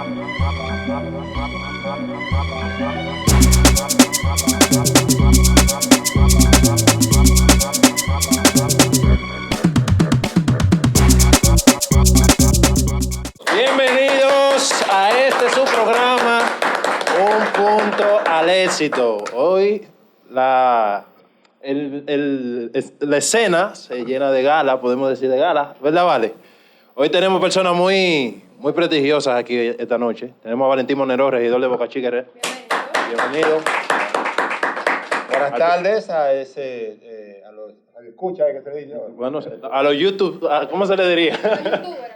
Bienvenidos a este su programa, Un Punto al Éxito. Hoy la escena se llena de gala, podemos decir de gala, ¿verdad, Vale? Hoy tenemos personas muy prestigiosas aquí esta noche. Tenemos a Valentín Monero, regidor de Boca Chica. Bienvenido. Buenas tardes a los escucha que te dice. Bueno, a los YouTube, ¿cómo se le diría?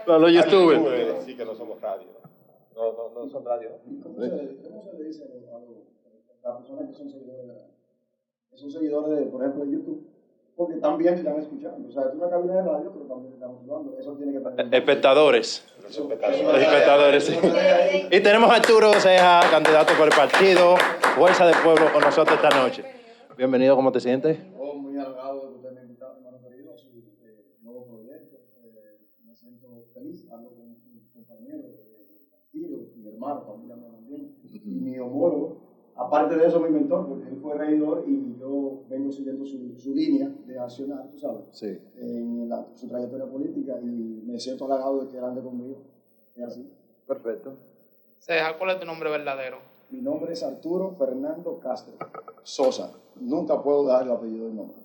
A los YouTubers. Sí, que no somos radio. No son radio. ¿Cómo se le dice a las personas que son seguidores de, por ejemplo, de YouTube? Porque también están escuchando. O sea, es una cabina de radio, pero también estamos jugando. Eso tiene que estar. Espectadores. Los espectadores, sí. Y tenemos a Arturo Ceja, candidato por el partido Fuerza del Pueblo, con nosotros esta noche. Bienvenido, ¿cómo te sientes? Oh, muy halagado de que usted me invitado, hermano querido, a su nuevo proyecto. Me siento feliz. Hablo con un compañero de partido, mi hermano, familia también, y mi homólogo. Aparte de eso, mi mentor, porque él fue regidor y yo vengo siguiendo su línea de accionar, tú sabes, sí, en su trayectoria política, y me siento halagado de que él ande conmigo. Es así. Perfecto. Ceja, ¿cuál es tu nombre verdadero? Mi nombre es Arturo Fernando Castro Sosa. Nunca puedo dar el apellido del nombre.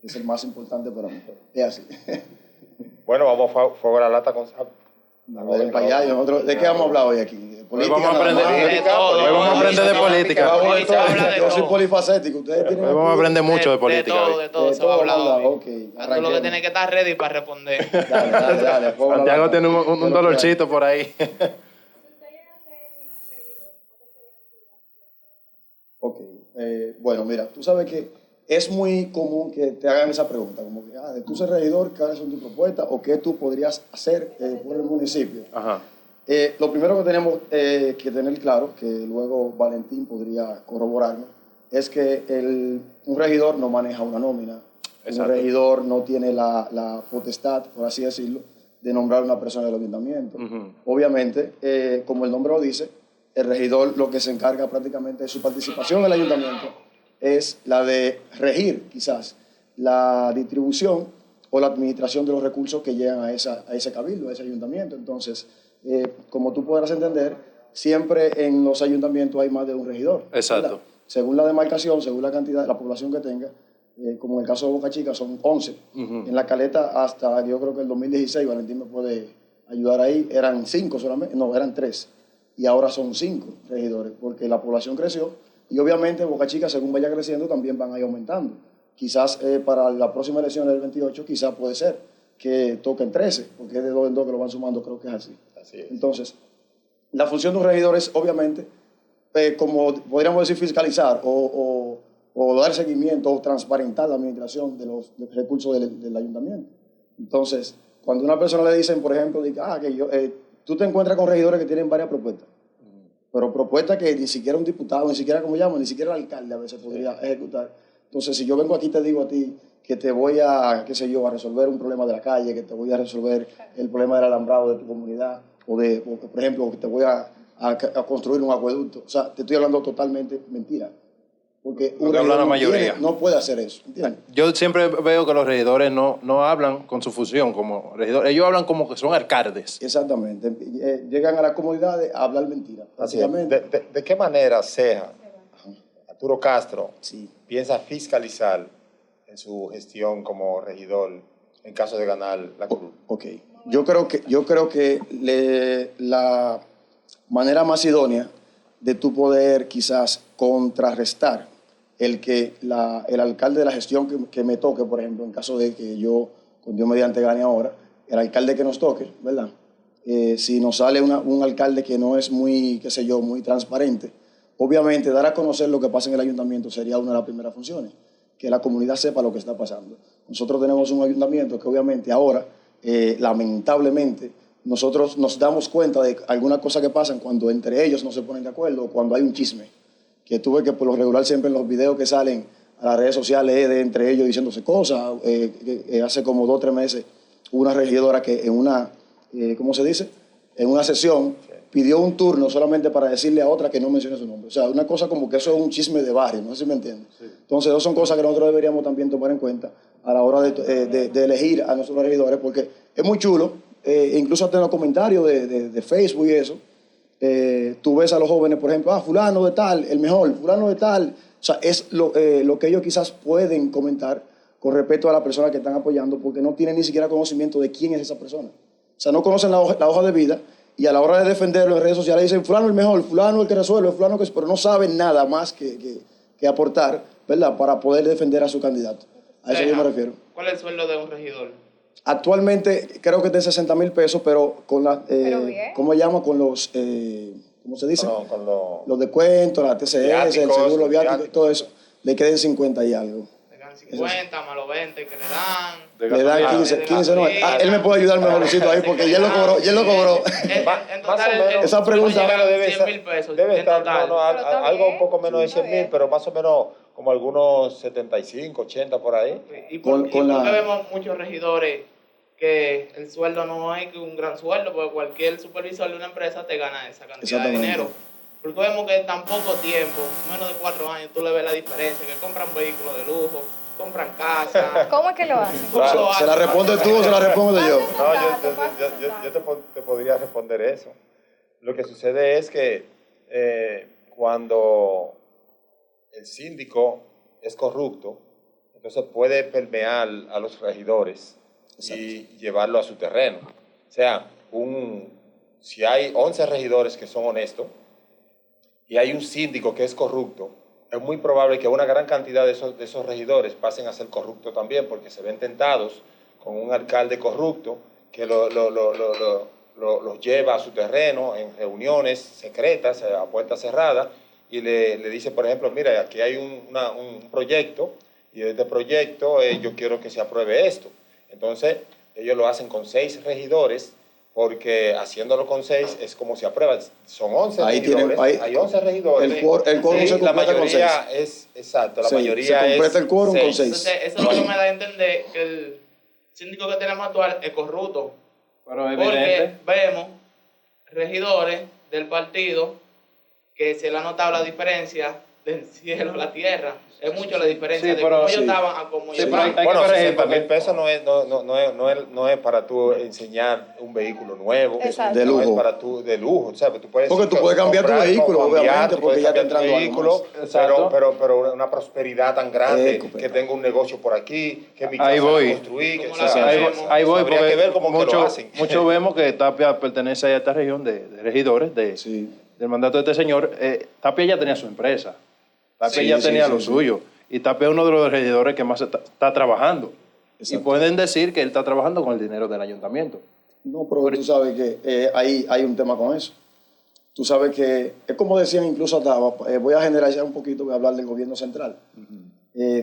Es el más importante para mí. Es así. Bueno, vamos a fuego la lata con sal. ¿De qué vamos a hablar hoy aquí? Hoy vamos a aprender de política. Yo soy polifacético. Ustedes tienen hoy vamos a aprender mucho de política. De todo se va a hablar hoy. Okay, tú lo que tienes que estar ready para responder. Dale. Santiago tiene un dolorcito por ahí. Ok, bueno, mira, tú sabes que es muy común que te hagan esa pregunta, como que, de tú ser regidor, ¿cuáles son tus propuestas o qué tú podrías hacer por el municipio? Ajá. Lo primero que tenemos que tener claro, que luego Valentín podría corroborarlo, es que un regidor no maneja una nómina. Exacto. Un regidor no tiene la potestad, por así decirlo, de nombrar una persona del ayuntamiento. Uh-huh. Obviamente, como el nombre lo dice, el regidor lo que se encarga prácticamente de su participación en el ayuntamiento es la de regir, quizás, la distribución o la administración de los recursos que llegan a ese cabildo, a ese ayuntamiento. Entonces, como tú podrás entender, siempre en los ayuntamientos hay más de un regidor. Exacto. ¿Verdad? Según la demarcación, según la cantidad de la población que tenga, como en el caso de Boca Chica son 11. Uh-huh. En La Caleta hasta, yo creo que el 2016, Valentín me puede ayudar ahí, eran 5 solamente, no, eran 3. Y ahora son 5 regidores, porque la población creció y obviamente Boca Chica, según vaya creciendo, también van a ir aumentando. Quizás para la próxima elección del 28, quizás puede ser que toquen 13, porque es de 2 en 2 que lo van sumando, creo que es así. Así es. Entonces, la función de un regidor es, obviamente, como podríamos decir, fiscalizar o dar seguimiento o transparentar la administración de los recursos del ayuntamiento. Entonces, cuando a una persona le dicen, por ejemplo, tú te encuentras con regidores que tienen varias propuestas, pero propuestas que ni siquiera un diputado, ni siquiera, como llaman, ni siquiera el alcalde a veces podría ejecutar. Entonces, si yo vengo aquí y te digo a ti que te voy a, qué sé yo, a resolver un problema de la calle, que te voy a resolver el problema del alambrado de tu comunidad, o por ejemplo, que te voy a construir un acueducto, o sea, te estoy hablando totalmente mentira. Porque un regidor no puede hacer eso, ¿entiendes? Yo siempre veo que los regidores no hablan con su función como regidores. Ellos hablan como que son alcaldes. Exactamente. Llegan a las comunidades a hablar mentira. ¿De qué manera Ceja, Arturo Castro, sí, piensa fiscalizar en su gestión como regidor en caso de ganar la curul? Ok. Yo creo que la manera más idónea de tu poder quizás contrarrestar el alcalde de la gestión que me toque, por ejemplo, en caso de que yo, con Dios mediante, gane ahora, el alcalde que nos toque, ¿verdad? Si nos sale un alcalde que no es muy, qué sé yo, muy transparente, obviamente dar a conocer lo que pasa en el ayuntamiento sería una de las primeras funciones, que la comunidad sepa lo que está pasando. Nosotros tenemos un ayuntamiento que obviamente ahora, lamentablemente, nosotros nos damos cuenta de algunas cosas que pasan cuando entre ellos no se ponen de acuerdo o cuando hay un chisme. Que tuve que por lo regular siempre en los videos que salen a las redes sociales de entre ellos diciéndose cosas. Hace como 2 o 3 meses hubo una regidora que en una, ¿cómo se dice? en una sesión, pidió un turno solamente para decirle a otra que no mencione su nombre. O sea, una cosa como que eso es un chisme de barrio, no sé si me entiendes. Entonces, esas son cosas que nosotros deberíamos también tomar en cuenta a la hora de elegir a nuestros regidores, porque es muy chulo, incluso hasta en los comentarios de Facebook y eso, tú ves a los jóvenes, por ejemplo, fulano de tal, el mejor, fulano de tal. O sea, es lo que ellos quizás pueden comentar con respecto a la persona que están apoyando, porque no tienen ni siquiera conocimiento de quién es esa persona. O sea, no conocen la hoja de vida y a la hora de defenderlo en redes sociales dicen fulano el mejor, fulano el que resuelve, fulano que... Pero no saben nada más que aportar, ¿verdad? Para poder defender a su candidato. A eso yo me refiero. ¿Cuál es el sueldo de un regidor? Actualmente creo que es de 60,000 pesos, pero con la... ¿cómo se llama? Con los... ¿cómo se dice? Con los descuentos, la TCS, el seguro, los viáticos, todo eso. Le queden 50 y algo. Le dan 50 más los 20 que le dan. Le dan 15 no. Él me puede ayudar mejorcito ahí porque ya él lo cobró. Ya él lo cobró. En total, esa pregunta debe 100,000 pesos. Debe estar Pero algo un poco menos de 100,000, pero más o menos como algunos 75, 80 por ahí. ¿Y por qué vemos muchos regidores que el sueldo no es que un gran sueldo? Porque cualquier supervisor de una empresa te gana esa cantidad de dinero. Porque vemos que en tan poco tiempo, menos de 4 años, tú le ves la diferencia, que compran vehículos de lujo, compran casa. ¿Cómo es que lo hacen? ¿Se la responde tú o se la respondo yo? No, yo te podría responder eso. Lo que sucede es que cuando el síndico es corrupto, entonces puede permear a los regidores y llevarlo a su terreno. O sea, si hay 11 regidores que son honestos y hay un síndico que es corrupto, es muy probable que una gran cantidad de esos regidores pasen a ser corruptos también, porque se ven tentados con un alcalde corrupto que los lleva a su terreno en reuniones secretas, a puerta cerrada, y le dice, por ejemplo, mira, aquí hay un proyecto, y de este proyecto yo quiero que se apruebe esto. Entonces, ellos lo hacen con 6 regidores, porque haciéndolo con 6 es como se aprueba. Son 11 regidores, hay 11 regidores. El quórum se completa con 6. Exacto, la mayoría se completa el quórum con 6. Entonces, eso es lo que me da a entender que el síndico que tenemos actual es corrupto. Pero porque vemos regidores del partido que se le ha notado la difera del cielo a la tierra. Es mucho la diferencia de cómo ellos estaban a cómo ellos están. Bueno, 60,000 pesos no es para tú enseñar un vehículo nuevo. Exacto. De lujo. No es para tú de lujo. O sea, tú puedes porque tú puedes cambiar tu vehículo, obviamente, porque ya te entra tu vehículo, pero una prosperidad tan grande, que tengo un negocio por aquí, que mi casa la construí. Ahí voy, habría porque que ver cómo que lo hacen. muchos vemos que Tapia pertenece a esta región de regidores del mandato de este señor. Tapia ya tenía su empresa. Tapia ya tenía lo suyo. Y Tapia es uno de los regidores que más está trabajando. Exacto. Y pueden decir que él está trabajando con el dinero del ayuntamiento. No, pero tú sabes que hay un tema con eso. Tú sabes que, es como decían incluso hasta, voy a generalizar un poquito, voy a hablar del gobierno central.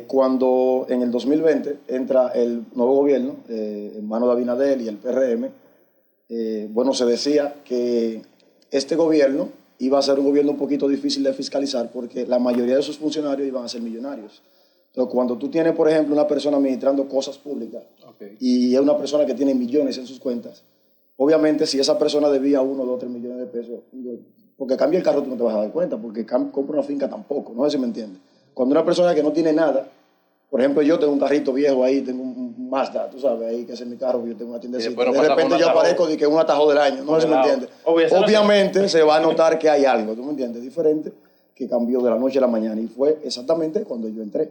Cuando en el 2020 entra el nuevo gobierno, en manos de Abinader y el PRM, bueno, se decía que este gobierno iba a ser un gobierno un poquito difícil de fiscalizar porque la mayoría de sus funcionarios iban a ser millonarios. Entonces, cuando tú tienes, por ejemplo, una persona administrando cosas públicas y es una persona que tiene millones en sus cuentas, obviamente si esa persona debía 1, 2, 3 millones de pesos, porque cambia el carro tú no te vas a dar cuenta, porque compra una finca tampoco, no sé si me entiendes. Cuando una persona que no tiene nada, por ejemplo, yo tengo un carrito viejo ahí, tengo un Mazda, tú sabes, ahí que es mi carro, yo tengo una tiendecita. De repente yo aparezco y que un atajo del año, no sé si me entiendes. Obviamente se va a notar que hay algo, ¿tú me entiendes? Diferente, que cambió de la noche a la mañana y fue exactamente cuando yo entré,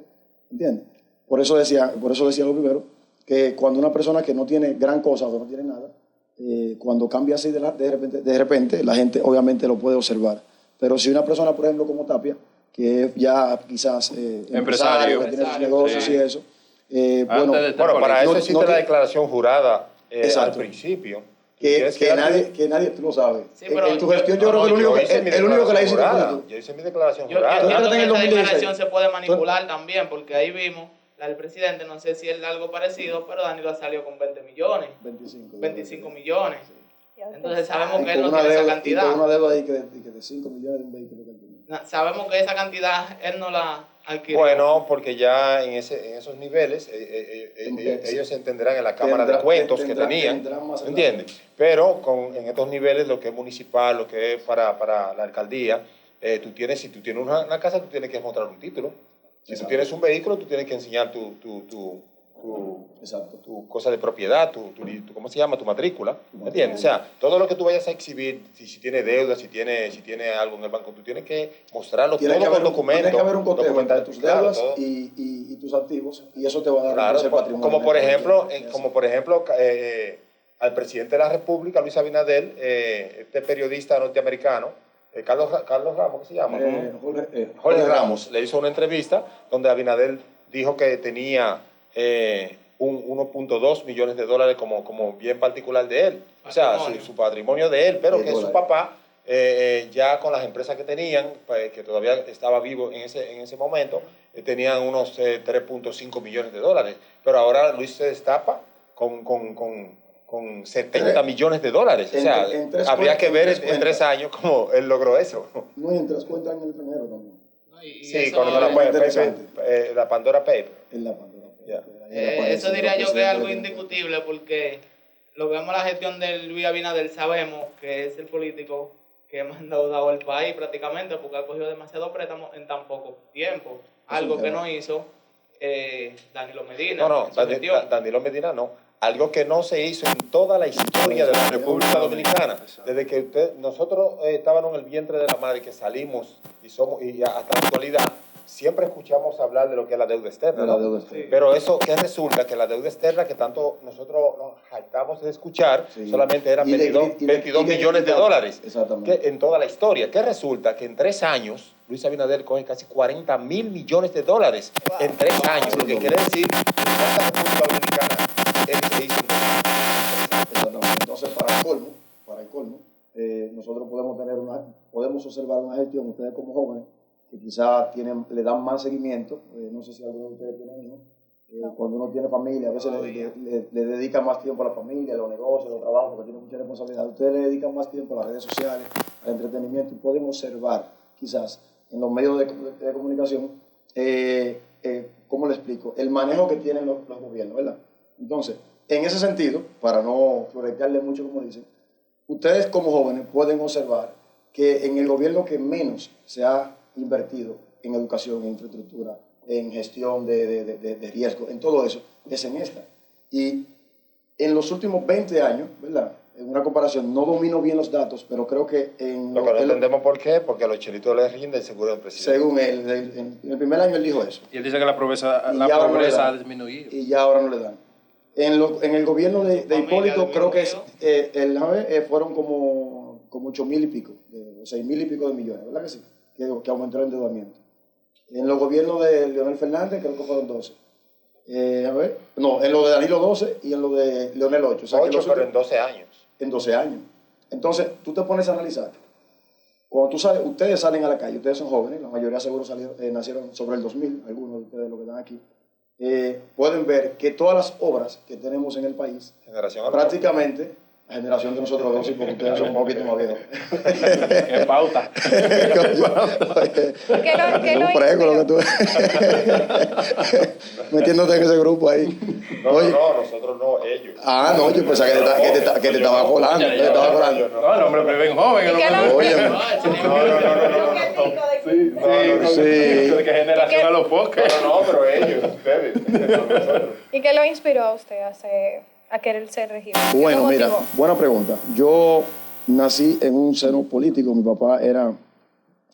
¿entiendes? Por eso decía lo primero, que cuando una persona que no tiene gran cosa o no tiene nada, cuando cambia así de repente, la gente obviamente lo puede observar. Pero si una persona, por ejemplo, como Tapia, que es ya quizás empresario, que tiene sus negocios y eso. Bueno, para eso existe la declaración jurada al principio. Que nadie tú lo sabes. Sí, pero en tu gestión yo creo que el único que la hice yo hice mi declaración Yo jurada. entiendo que esa declaración se puede manipular también, porque ahí vimos, la del presidente, no sé si es algo parecido, pero Danilo salió con 20 millones. 25 millones. Entonces sabemos que él no tiene esa cantidad. Y con una deuda de 5 millones de un vehículo que él tiene. Sabemos que esa cantidad él no la adquirió? Bueno, porque ya en esos niveles ellos entenderán en la Cámara de Cuentos que tenían, ¿entiendes? Pero en estos niveles, lo que es municipal, lo que es para la alcaldía, si tú tienes una casa, tú tienes que mostrar un título. Si tú tienes un vehículo, tú tienes que enseñar tu cosa de propiedad, ¿cómo se llama? Tu matrícula, ¿entiendes? O sea, todo lo que tú vayas a exhibir, si tienes deuda, si tiene algo en el banco, tú tienes que mostrarlo todo con documentos. Tiene que haber un cotejo entre tus deudas claro, y tus activos, y eso te va a dar ese patrimonio. Como por ejemplo, al presidente de la República, Luis Abinader, este periodista norteamericano, Carlos Ramos, ¿qué se llama? Jorge Ramos, le hizo una entrevista donde Abinader dijo que tenía 1.2 millones de dólares como bien particular de él, o sea, su patrimonio de él, pero que su papá, ya con las empresas que tenían, que todavía estaba vivo en ese momento, tenían unos 3.5 millones de dólares, pero ahora Luis se destapa con 70 millones de dólares, o sea, habría que ver en 3 años cómo él logró eso. No, y en 3 cuentas en el extranjero también. Sí, cuando la Pandora Paper. En la Pandora Paper. Eso diría yo que es algo indiscutible, porque lo que vemos la gestión de Luis Abinader, sabemos que es el político que más ha endeudado el país prácticamente, porque ha cogido demasiados préstamos en tan poco tiempo. Algo que no hizo Danilo Medina. No, Danilo Medina no. Algo que no se hizo en toda la historia de la República Dominicana. Desde que nosotros estábamos en el vientre de la madre, que salimos y hasta la actualidad, siempre escuchamos hablar de lo que es la deuda externa, ¿no? Sí. Pero eso, ¿qué resulta? Que la deuda externa que tanto nosotros nos jactamos de escuchar, solamente eran 22 millones de dólares en toda la historia. ¿Qué resulta? Que en 3 años, Luis Abinader coge casi 40 mil millones de dólares en 3 años, lo que quiere decir que la República Dominicana se hizo. Entonces, para el colmo, nosotros podemos observar una gestión, ustedes como jóvenes, que quizás le dan más seguimiento, no sé si alguno de ustedes tiene hijos, cuando uno tiene familia, a veces le dedican más tiempo a la familia, a los negocios, a los trabajos, porque tienen mucha responsabilidad. Ustedes le dedican más tiempo a las redes sociales, al entretenimiento, y pueden observar, quizás, en los medios de comunicación, ¿cómo le explico? El manejo que tienen los gobiernos, ¿verdad? Entonces, en ese sentido, para no floretearle mucho, como dicen, ustedes como jóvenes pueden observar que en el gobierno que menos se ha invertido en educación, en infraestructura, en gestión de riesgo, en todo eso, es en esta. Y en los últimos 20 años, ¿verdad? En una comparación, no domino bien los datos, pero creo que Lo que no entendemos por qué, porque a los chelitos les rinde el seguro del presidente. Según él, en el primer año él dijo eso. Y él dice que la pobreza ha disminuido. Y ya ahora no le dan. En el gobierno de Hipólito, creo que fueron como 8.000 y pico, o 6.000 y pico de millones, ¿verdad que sí? Que aumentó el endeudamiento. En los gobiernos de Leonel Fernández, creo que fueron 12. En lo de Danilo 12 y en lo de Leonel 8. O sea, 8, pero en 12 años. En 12 años. Entonces, tú te pones a analizar. Cuando ustedes salen a la calle, ustedes son jóvenes, la mayoría seguro nacieron sobre el 2000, algunos de ustedes lo que están aquí, pueden ver que todas las obras que tenemos en el país, prácticamente, la generación de nosotros dos, y porque ustedes son un poquito más viejos. ¡Qué pauta! ¿Qué lo que tú metiéndote en ese grupo ahí. No, nosotros no, ellos. Ah, no, yo pensaba que te estaba colando. No, el hombre ven joven. ¿De qué generación a los podcasts? No, pero ellos, ustedes. ¿Y qué lo inspiró a usted a querer ser regidor? Bueno, mira, buena pregunta. Yo nací en un seno político. Mi papá era,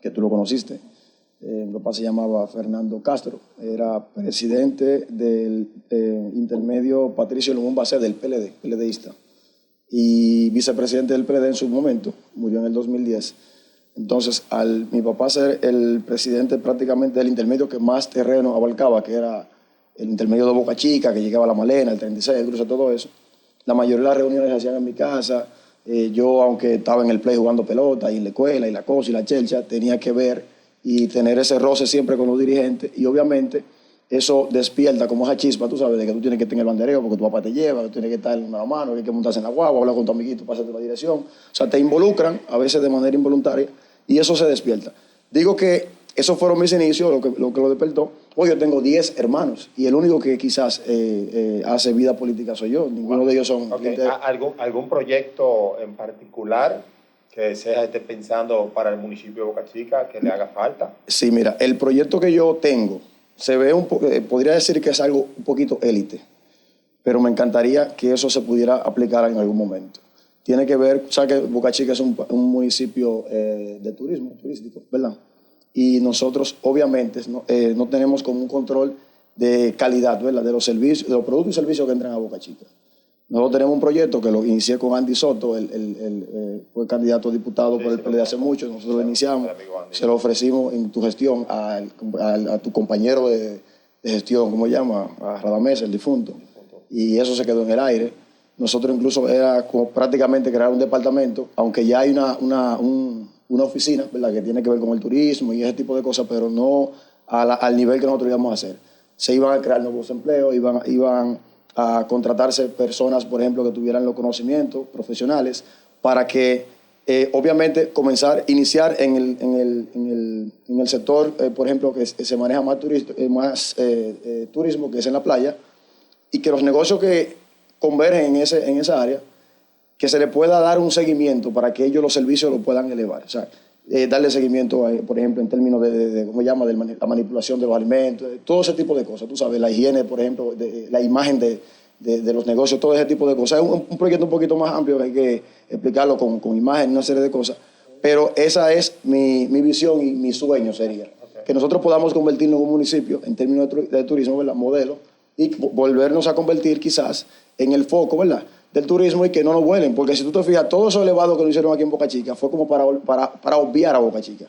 que tú lo conociste, mi papá se llamaba Fernando Castro, era presidente del intermedio Patricio Lumumba C del PLD, PLDista, y vicepresidente del PLD en su momento, murió en el 2010. Entonces, al mi papá ser el presidente prácticamente del intermedio que más terreno abarcaba, que era el intermedio de Boca Chica, que llegaba a La Malena, el 36, el cruce, todo eso, la mayoría de las reuniones se hacían en mi casa. Yo, aunque estaba en el play jugando pelota y en la escuela y la cosa y la chelcha, tenía que ver y tener ese roce siempre con los dirigentes, y obviamente eso despierta como esa chispa, tú sabes, de que tú tienes que tener el bandereo porque tu papá te lleva, que tú tienes que estar en la mano, que hay que montarse en la guagua, hablar con tu amiguito, pasarte la dirección. O sea, te involucran, a veces de manera involuntaria, y eso se despierta. Digo que esos fueron mis inicios, lo que lo despertó. Hoy yo tengo 10 hermanos y el único que quizás hace vida política soy yo. Ninguno de ellos son... Okay. ¿Algún proyecto en particular que se esté pensando para el municipio de Boca Chica que le haga falta? Sí, mira, el proyecto que yo tengo se ve podría decir que es algo un poquito élite, pero me encantaría que eso se pudiera aplicar en algún momento. Tiene que ver, sabes que Boca Chica es un municipio de turístico, ¿verdad? Y nosotros obviamente no tenemos como un control de calidad, ¿verdad? De los servicios, de los productos y servicios que entran a Boca Chica. Nosotros tenemos un proyecto que lo inicié con Andy Soto, fue candidato a diputado por el PLD hace mucho, nosotros lo iniciamos, se lo ofrecimos en tu gestión a tu compañero de gestión, ¿cómo se llama? A Radamés, el difunto, y eso se quedó en el aire. Nosotros incluso era como prácticamente crear un departamento, aunque ya hay una oficina, ¿verdad?, que tiene que ver con el turismo y ese tipo de cosas, pero no al nivel que nosotros íbamos a hacer. Se iban a crear nuevos empleos, iban a contratarse personas, por ejemplo, que tuvieran los conocimientos profesionales para que, obviamente, iniciar en el sector, por ejemplo, que se maneja más turismo, que es en la playa, y que los negocios que convergen en esa área, que se le pueda dar un seguimiento para que ellos los servicios lo puedan elevar. O sea, darle seguimiento, por ejemplo, en términos de ¿cómo se llama?, de la manipulación de los alimentos, todo ese tipo de cosas. Tú sabes, la higiene, por ejemplo, la imagen de los negocios, todo ese tipo de cosas. Es un proyecto un poquito más amplio que hay que explicarlo con imagen, una serie de cosas. Pero esa es mi visión y mi sueño sería. Okay. Que nosotros podamos convertirnos en un municipio, en términos de turismo, ¿verdad?, modelo, y volvernos a convertir quizás en el foco, ¿verdad?, del turismo, y que no nos vuelen, porque si tú te fijas, todo eso elevado que lo hicieron aquí en Boca Chica fue como para obviar a Boca Chica.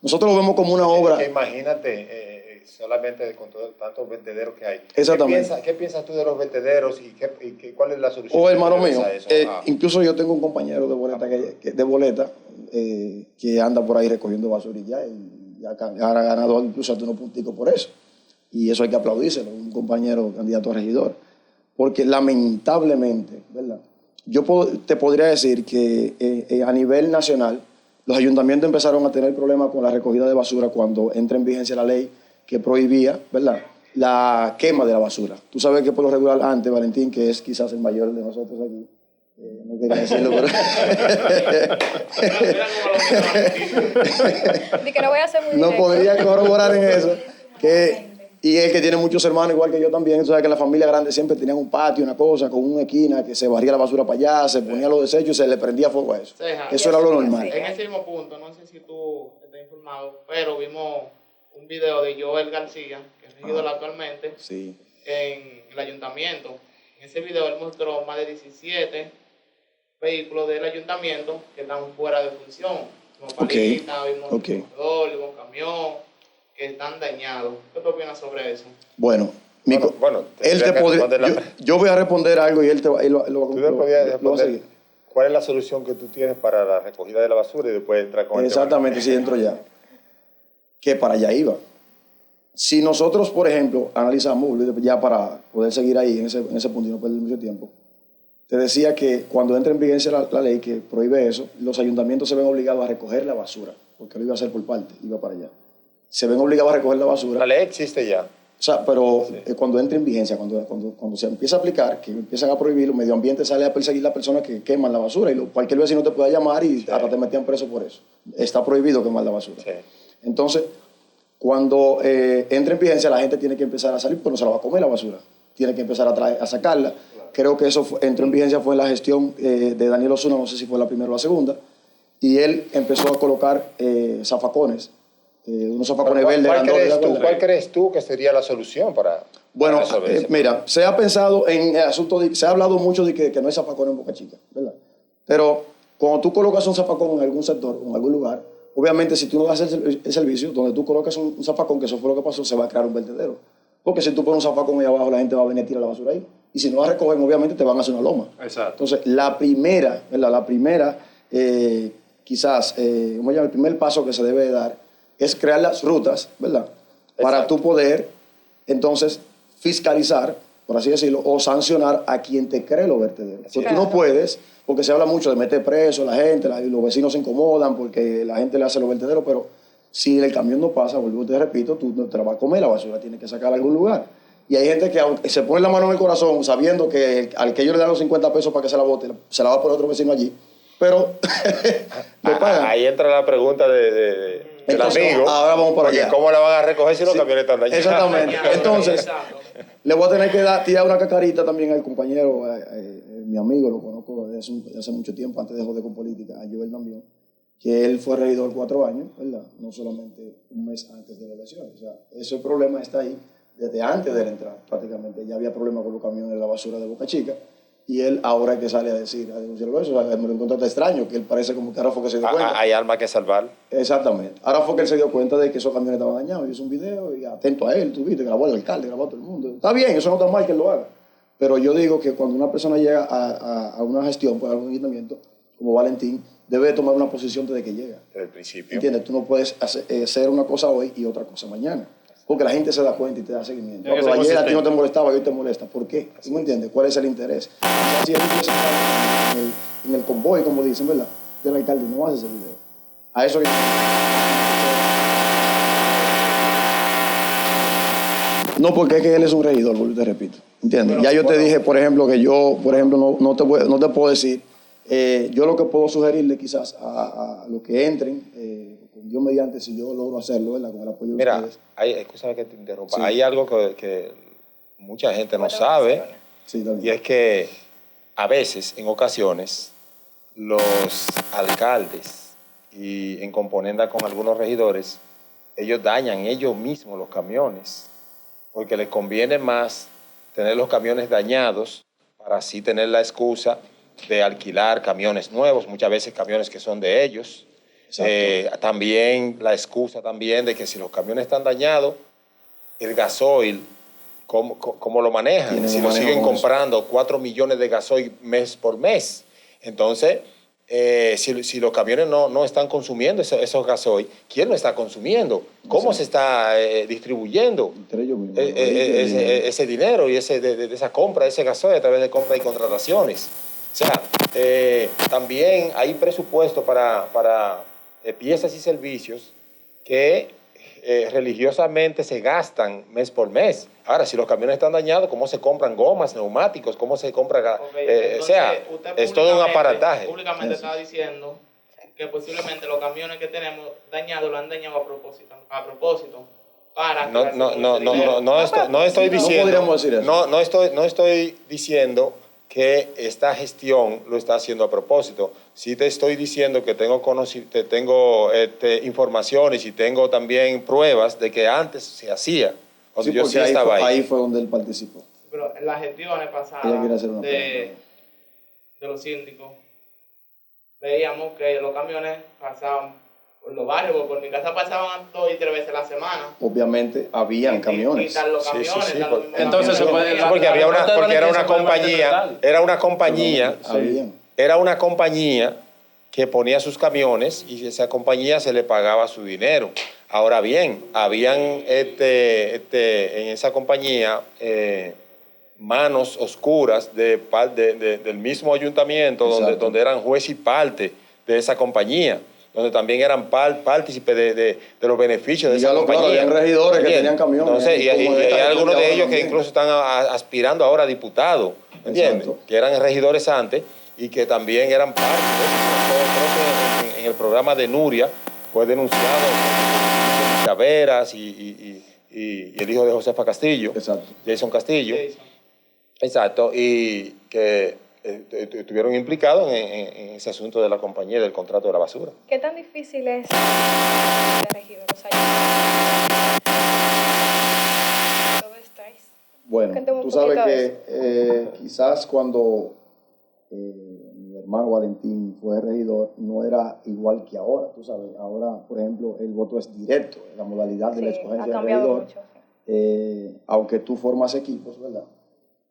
Nosotros lo vemos como una obra... Que imagínate, solamente con tantos vertederos que hay. Exactamente. ¿Qué piensas tú de los vertederos y cuál es la solución? Hermano mío, incluso yo tengo un compañero de boleta que anda por ahí recogiendo basura y ha ganado incluso hasta unos punticos por eso. Y eso hay que aplaudírselo, un compañero candidato a regidor. Porque lamentablemente, ¿verdad?, yo te podría decir que a nivel nacional los ayuntamientos empezaron a tener problemas con la recogida de basura cuando entra en vigencia la ley que prohibía, ¿verdad?, la quema de la basura. Tú sabes que por lo regular antes, Valentín, que es quizás el mayor de nosotros aquí, no quería decirlo, pero... que no voy a ser muy no podría corroborar en eso, y él que tiene muchos hermanos, igual que yo también, tú sabes que la familia grande siempre tenían un patio, una cosa, con una esquina, que se barría la basura para allá, se ponía los desechos y se le prendía fuego a eso. Eso era lo normal. En ese mismo punto, no sé si tú estás informado, pero vimos un video de Joel García, que es regidor actualmente, sí, en el ayuntamiento. En ese video él mostró más de 17 vehículos del ayuntamiento que están fuera de función. Vimos palitas, vimos un corredor, vimos un camión, que están dañados. ¿Qué tú opinas sobre eso? Bueno, él te podría, yo voy a responder algo y él lo va a seguir. ¿Cuál es la solución que tú tienes para la recogida de la basura y después entrar con exactamente, si entro ya. Que para allá iba. Si nosotros, por ejemplo, analizamos, ya para poder seguir ahí en ese punto y no perder mucho tiempo, te decía que cuando entra en vigencia la ley que prohíbe eso, los ayuntamientos se ven obligados a recoger la basura, porque lo iba a hacer por parte, iba para allá. Se ven obligados a recoger la basura. La ley existe ya. O sea, pero sí, cuando entra en vigencia, cuando se empieza a aplicar, que empiezan a prohibir, el medio ambiente sale a perseguir a las personas que queman la basura y cualquier vecino te pueda llamar y hasta te metían preso por eso. Está prohibido quemar la basura. Sí. Entonces, cuando entra en vigencia, la gente tiene que empezar a salir porque no se la va a comer la basura. Tiene que empezar a sacarla. Claro. Creo que eso entró en vigencia fue en la gestión de Daniel Osuna, no sé si fue la primera o la segunda, y él empezó a colocar zafacones. Unos zafacones verdes. ¿Cuál crees tú que sería la solución para resolver mira, se ha pensado en el asunto, se ha hablado mucho de que no hay zafacón en Boca Chica, ¿verdad? Pero cuando tú colocas un zafacón en algún sector o en algún lugar, obviamente si tú no das el servicio, donde tú colocas un zafacón, que eso fue lo que pasó, se va a crear un vertedero. Porque si tú pones un zafacón ahí abajo, la gente va a venir a tirar la basura ahí. Y si no la recogen, obviamente te van a hacer una loma. Exacto. Entonces, la primera, quizás, el primer paso que se debe de dar es crear las rutas, ¿verdad? Exacto. Para tú poder, entonces, fiscalizar, por así decirlo, o sancionar a quien te cree los vertederos. Porque tú no puedes, porque se habla mucho de meter preso a la gente, los vecinos se incomodan porque la gente le hace los vertederos, pero Si el camión no pasa, vuelvo te repito, tú no te la vas a comer, la basura tienes que sacar a algún lugar. Y hay gente que aunque se pone la mano en el corazón sabiendo que al que ellos le dan los 50 pesos para que se la bote, se la va por otro vecino allí. Pero le pagan. Ahí entra la pregunta del Entonces, amigo. ahora vamos para allá. ¿Cómo la van a recoger si los camiones están dañados? Exactamente. Entonces, le voy a tener que tirar una cacarita también al compañero, mi amigo, lo conozco desde hace mucho tiempo, antes de joder con política, a Joel también, que él fue regidor 4 años, ¿verdad? No solamente un mes antes de la elección. O sea, ese problema está ahí desde antes de la entrada, prácticamente. Ya había problemas con los camiones de la basura de Boca Chica, y él ahora que sale a decir, a denunciarlo eso, o sea, me lo encontraste extraño, que él parece como que ahora fue que se dio cuenta. Hay alma que salvar. Exactamente. Ahora fue que él se dio cuenta de que esos camiones estaban dañados, hizo un video y atento a él, tú viste, grabó al alcalde, grabó a todo el mundo. Está bien, eso no está mal que él lo haga. Pero yo digo que cuando una persona llega a una gestión por algún ayuntamiento, como Valentín, debe tomar una posición desde que llega. Desde el principio. ¿Entiendes? Tú no puedes hacer una cosa hoy y otra cosa mañana. Porque la gente se da cuenta y te da seguimiento. Tiene que Pero ser ayer a ti no consistente. te molestaba y hoy te molesta. ¿Por qué? ¿Tú me entiendes? ¿Cuál es el interés? O sea, si él hubiese estado en el convoy, como dicen, ¿verdad? Del alcalde, no hace ese video. A eso que... No, porque es que él es un regidor, porque te repito. ¿Entiendes? Pero, ya yo te bueno, dije, por ejemplo, que yo, por ejemplo, no te puedo decir. Yo lo que puedo sugerirle quizás a los que entren, con Dios mediante, si yo logro hacerlo, ¿verdad? Con el apoyo de Mira, ustedes. escúchame que te interrumpa. Sí. Hay algo que mucha gente no sabe, Sí, también. y es que a veces, en ocasiones, los alcaldes y en componenda con algunos regidores, ellos dañan ellos mismos los camiones, porque les conviene más tener los camiones dañados para así tener la excusa de alquilar camiones nuevos, muchas veces camiones que son de ellos. También la excusa también de que si los camiones están dañados, el gasoil, ¿cómo lo manejan? Tienen Si un lo manejo siguen con eso. comprando 4 millones de gasoil mes por mes. Entonces, si los camiones no están consumiendo esos gasoil, ¿quién lo está consumiendo? ¿Cómo se está distribuyendo Entre ellos mismos. ese dinero y de esa compra, ese gasoil a través de compras y contrataciones? O sea, también hay presupuesto para piezas y servicios que religiosamente se gastan mes por mes. Ahora, si los camiones están dañados, ¿cómo se compran gomas, neumáticos? ¿Cómo se compra? O sea, es todo un aparataje. Públicamente está diciendo que posiblemente los camiones que tenemos dañados lo han dañado a propósito para que No estoy diciendo. podríamos decir eso. No estoy diciendo que esta gestión lo está haciendo a propósito. Sí te estoy diciendo que tengo informaciones y tengo también pruebas de que antes se hacía, cuando Sí, yo porque sí estaba ahí fue donde él participó. Pero en las gestiones Ella pasadas quiere hacer una de los síndicos, veíamos que los camiones pasaban por los barrios, porque por mi casa pasaban 2 y 3 veces a la semana. Obviamente habían camiones. Quitar los Sí, camiones. sí, dar los mismos entonces se camiones. puede- porque había una, la- porque era una se puede compañía, mantener era una compañía, Habían. era una compañía que ponía sus camiones y esa compañía se le pagaba su dinero. Ahora bien, habían en esa compañía manos oscuras del mismo ayuntamiento donde eran juez y parte de esa compañía, donde también eran partícipes de los beneficios de esa Dígalo claro, compañía. habían regidores que Bien. tenían camiones, Entonces, y como hay esta algunos gente de ahora ellos que también. incluso están aspirando ahora a diputados, ¿entiendes? Exacto. Que eran regidores antes y que también eran parte de eso. Creo que en el programa de Nuria fue denunciado Chaveras y el hijo de Josefa Castillo, Exacto. Jason Castillo. Jason. Exacto, y que estuvieron implicados en ese asunto de la compañía y del contrato de la basura. ¿Qué tan difícil es de regidor? O sea, todo estáis. Bueno, Cuéntame un tú sabes poquito de que quizás cuando mi hermano Valentín fue regidor no era igual que ahora, tú sabes. Ahora, por ejemplo, el voto es directo, la modalidad de la Sí, escogencia ha del cambiado regidor. mucho. Sí. Aunque tú formas equipos, ¿verdad?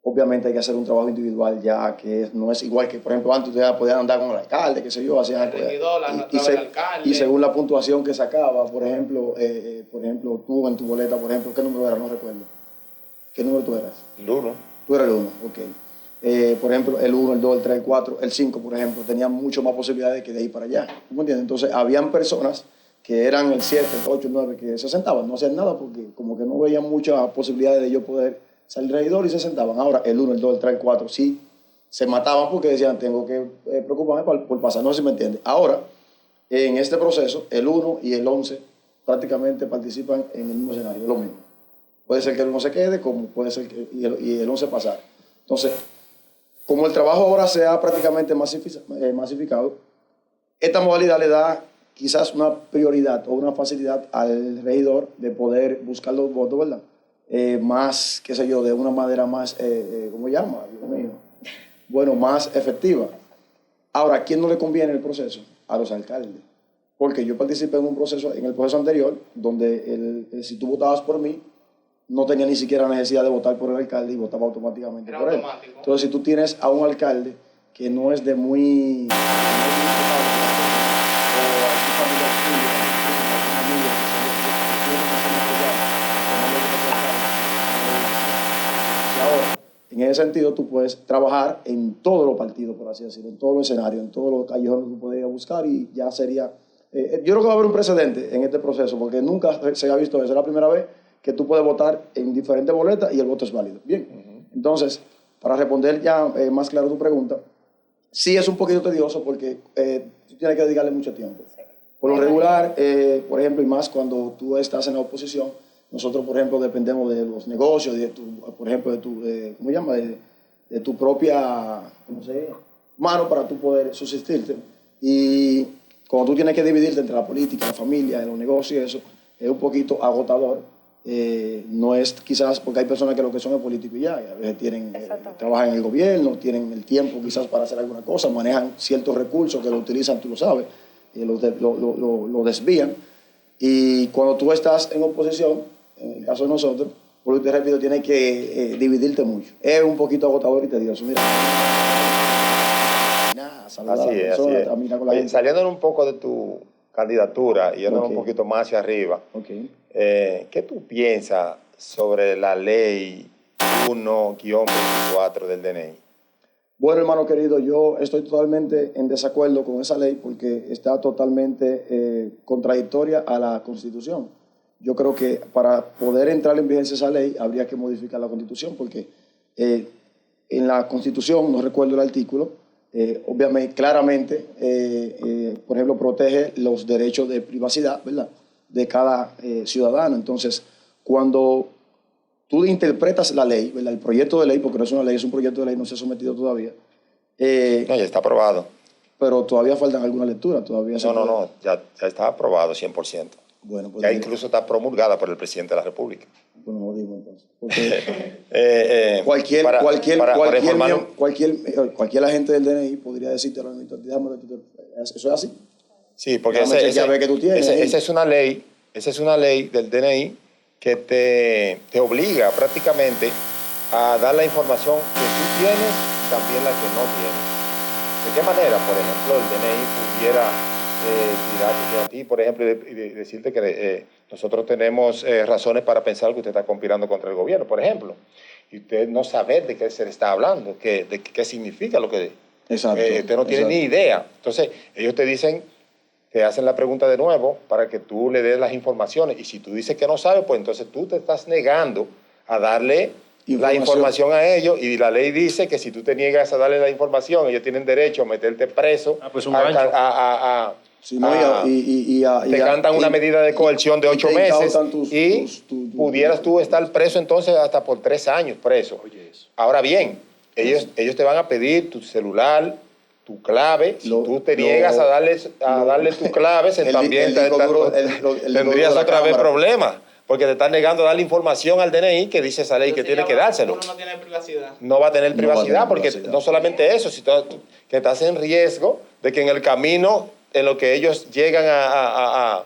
Obviamente hay que hacer un trabajo individual ya que no es igual que, por ejemplo, antes ustedes podían andar con el alcalde, qué sé yo, hacían El regidor, la otra vez el alcalde. y según la puntuación que sacaba, por ejemplo, tú en tu boleta, por ejemplo, ¿qué número eras? No recuerdo. ¿Qué número tú eras? El uno. Tú eras el 1, ok. Por ejemplo, el 1, el 2, el 3, el 4, el 5, por ejemplo, tenían mucho más posibilidades que de ir para allá. ¿Tú me entiendes? Entonces, habían personas que eran el 7, el 8, el 9, que se sentaban, no hacían nada porque como que no veían muchas posibilidades de yo poder salir regidor y se sentaban. Ahora el 1, el 2, el 3, el 4 sí se mataban porque decían tengo que preocuparme por pasar, no sé si me entiende. Ahora, en este proceso, el 1 y el 11 prácticamente participan en el mismo escenario, es lo mismo. Puede ser que el 1 se quede, como puede ser que y el 11 pasar. Entonces, como el trabajo ahora se ha prácticamente masificado, esta modalidad le da quizás una prioridad o una facilidad al regidor de poder buscar los votos, ¿verdad? Más, qué sé yo, de una manera más, ¿cómo llama? Dios mío. Bueno, más efectiva. Ahora, ¿a quién no le conviene el proceso? A los alcaldes. Porque yo participé en el proceso anterior, donde si tú votabas por mí, no tenía ni siquiera necesidad de votar por el alcalde y votaba automáticamente por él. Entonces, si tú tienes a un alcalde que no es de muy... En ese sentido, tú puedes trabajar en todos los partidos, por así decirlo, en todos los escenarios, en todos los callejones que tú podrías buscar y ya sería... yo creo que va a haber un precedente en este proceso, porque nunca se ha visto eso. Es la primera vez que tú puedes votar en diferentes boletas y el voto es válido. Bien, entonces, para responder ya más claro tu pregunta, sí es un poquito tedioso porque tú tienes que dedicarle mucho tiempo. Por lo regular, por ejemplo, y más cuando tú estás en la oposición, nosotros, por ejemplo, dependemos de los negocios, por ejemplo, ¿cómo llama? De tu propia, ¿cómo se llama? Mano para tú poder subsistirte. Y cuando tú tienes que dividirte entre la política, la familia, los negocios y eso, es un poquito agotador. No es quizás porque hay personas que lo que son es político y ya, y a veces trabajan en el gobierno, tienen el tiempo quizás para hacer alguna cosa, manejan ciertos recursos que lo utilizan, tú lo sabes, lo desvían. Y cuando tú estás en oposición, en el caso de nosotros, por lo que te repito, tienes que dividirte mucho. Es un poquito agotador y tedioso. Mira. Así es. Saliendo un poco de tu candidatura y yendo un poquito más hacia arriba, ¿qué tú piensas sobre la ley 1-24 del DNI? Bueno, hermano querido, yo estoy totalmente en desacuerdo con esa ley porque está totalmente contradictoria a la Constitución. Yo creo que para poder entrar en vigencia esa ley habría que modificar la Constitución porque en la Constitución, no recuerdo el artículo, obviamente, claramente, por ejemplo, protege los derechos de privacidad, ¿verdad?, de cada ciudadano. Entonces, cuando tú interpretas la ley, ¿verdad?, el proyecto de ley, porque no es una ley, es un proyecto de ley, no se ha sometido todavía. No, ya está aprobado. Pero todavía faltan algunas lecturas. No, ya está aprobado 100%. Bueno, pues ya incluso está promulgada por el presidente de la República. Bueno, no digo entonces. Porque cualquier agente del DNI podría decirte, ¿eso es así? Sí, porque esa es una ley del DNI que te obliga prácticamente a dar la información que tú tienes y también la que no tienes. ¿De qué manera, por ejemplo, el DNI pudiera tirarte a ti, por ejemplo, y decirte que nosotros tenemos razones para pensar que usted está conspirando contra el gobierno, por ejemplo, y usted no sabe de qué se le está hablando, de qué significa lo que... usted no tiene ni idea. Entonces, ellos te dicen, te hacen la pregunta de nuevo para que tú le des las informaciones, y si tú dices que no sabes, pues entonces tú te estás negando a darle la información a ellos, y la ley dice que si tú te niegas a darle la información, ellos tienen derecho a meterte preso, pues un gancho. Te cantan una medida de coerción de 8 meses pudieras tú estar preso entonces hasta por 3 años preso. Ahora bien, ellos te van a pedir tu celular, tu clave. Si tú te niegas a darle tu clave, también tendrías otra vez problemas. Porque te están negando a darle información al DNI que dice esa ley que tiene que dárselo. Uno no tiene privacidad. No va a tener privacidad porque no solamente eso, sino que estás en riesgo de que en el camino, en lo que ellos llegan a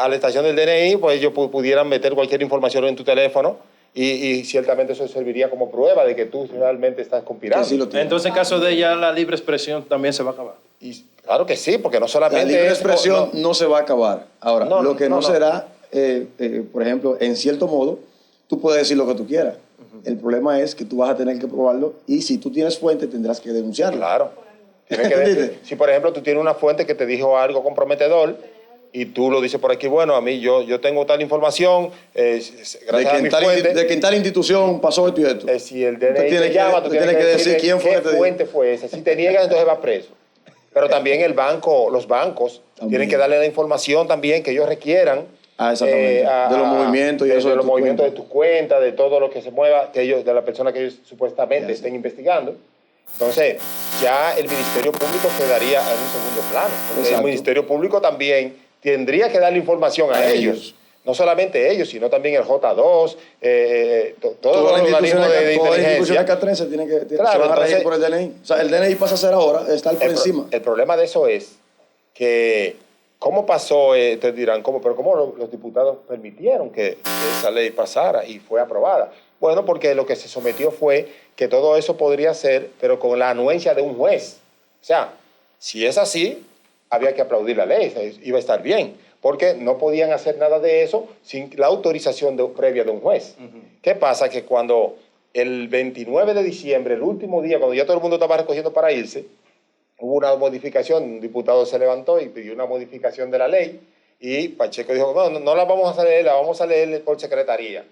la estación del DNI, pues ellos pudieran meter cualquier información en tu teléfono y ciertamente eso serviría como prueba de que tú realmente estás conspirando. Sí, entonces, en caso de ella, la libre expresión también se va a acabar. Y claro que sí, porque no solamente... La libre expresión no se va a acabar. Ahora, lo que no será... por ejemplo, en cierto modo, tú puedes decir lo que tú quieras. El problema es que tú vas a tener que probarlo y si tú tienes fuente tendrás que denunciarlo. Claro. Si por ejemplo tú tienes una fuente que te dijo algo comprometedor y tú lo dices por aquí, bueno, a mí yo tengo tal información, gracias a mi fuente. De que en tal institución pasó esto y esto. Si el DNI tiene te llama, tú tienes que decir quién fue qué que te dijo. fuente fue esa. Si te niegas, entonces va preso. Pero también los bancos tienen que darle la información también que ellos requieran. Exactamente. De los movimientos y eso de los movimientos de cuenta. tu cuenta, de todo lo que se mueva, de la persona que ellos supuestamente estén investigando. Entonces, ya el Ministerio Público quedaría en un segundo plano. Porque el Ministerio Público también tendría que darle información a ellos. No solamente ellos, sino también el J2, todos los organismos de inteligencia. Todas las instituciones castrenses tienen que se van a regir por el DNI. O sea, el DNI pasa a ser ahora, estar por encima. El problema de eso es que, ¿cómo pasó? Ustedes dirán, ¿cómo los diputados permitieron que esa ley pasara y fue aprobada? Bueno, porque lo que se sometió fue que todo eso podría ser, pero con la anuencia de un juez. O sea, si es así, había que aplaudir la ley, iba a estar bien, porque no podían hacer nada de eso sin la autorización previa de un juez. ¿Qué pasa? Que cuando el 29 de diciembre, el último día, cuando ya todo el mundo estaba recogiendo para irse, hubo una modificación, un diputado se levantó y pidió una modificación de la ley, y Pacheco dijo, no la vamos a leer, la vamos a leer por secretaría.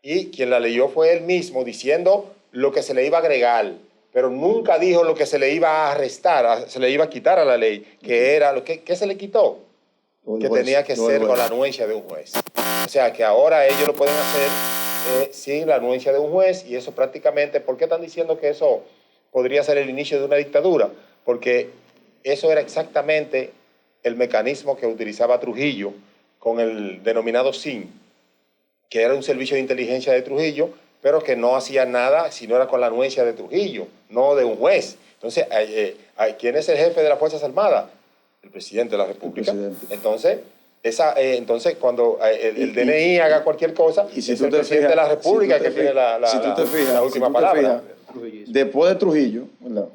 Y quien la leyó fue él mismo, diciendo lo que se le iba a agregar, pero nunca dijo lo que se le iba a restar, se le iba a quitar a la ley, que era lo que se le quitó, que tenía que ser con la anuencia de un juez. O sea, que ahora ellos lo pueden hacer sin la anuencia de un juez, y eso prácticamente, ¿por qué están diciendo que eso podría ser el inicio de una dictadura? Porque eso era exactamente el mecanismo que utilizaba Trujillo con el denominado SIN, que era un servicio de inteligencia de Trujillo, pero que no hacía nada si no era con la anuencia de Trujillo, no de un juez. Entonces, ¿quién es el jefe de las Fuerzas Armadas? El presidente de la República. Entonces, cuando el DNI haga cualquier cosa, y si es el presidente de la República que tiene la última palabra. Después de Trujillo, ¿verdad?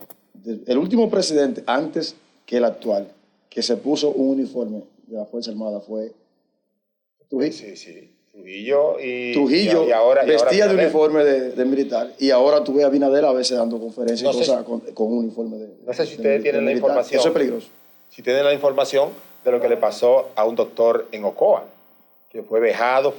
El último presidente, antes que el actual, que se puso un uniforme de la Fuerza Armada fue Trujillo. Sí. Trujillo y ahora vestía de uniforme de militar, y ahora tú ves a Abinader a veces dando conferencias y cosas con un uniforme de No sé si ustedes tienen la información. Eso es peligroso. Si tienen la información de lo que le pasó a un doctor en Ocoa, que fue vejado,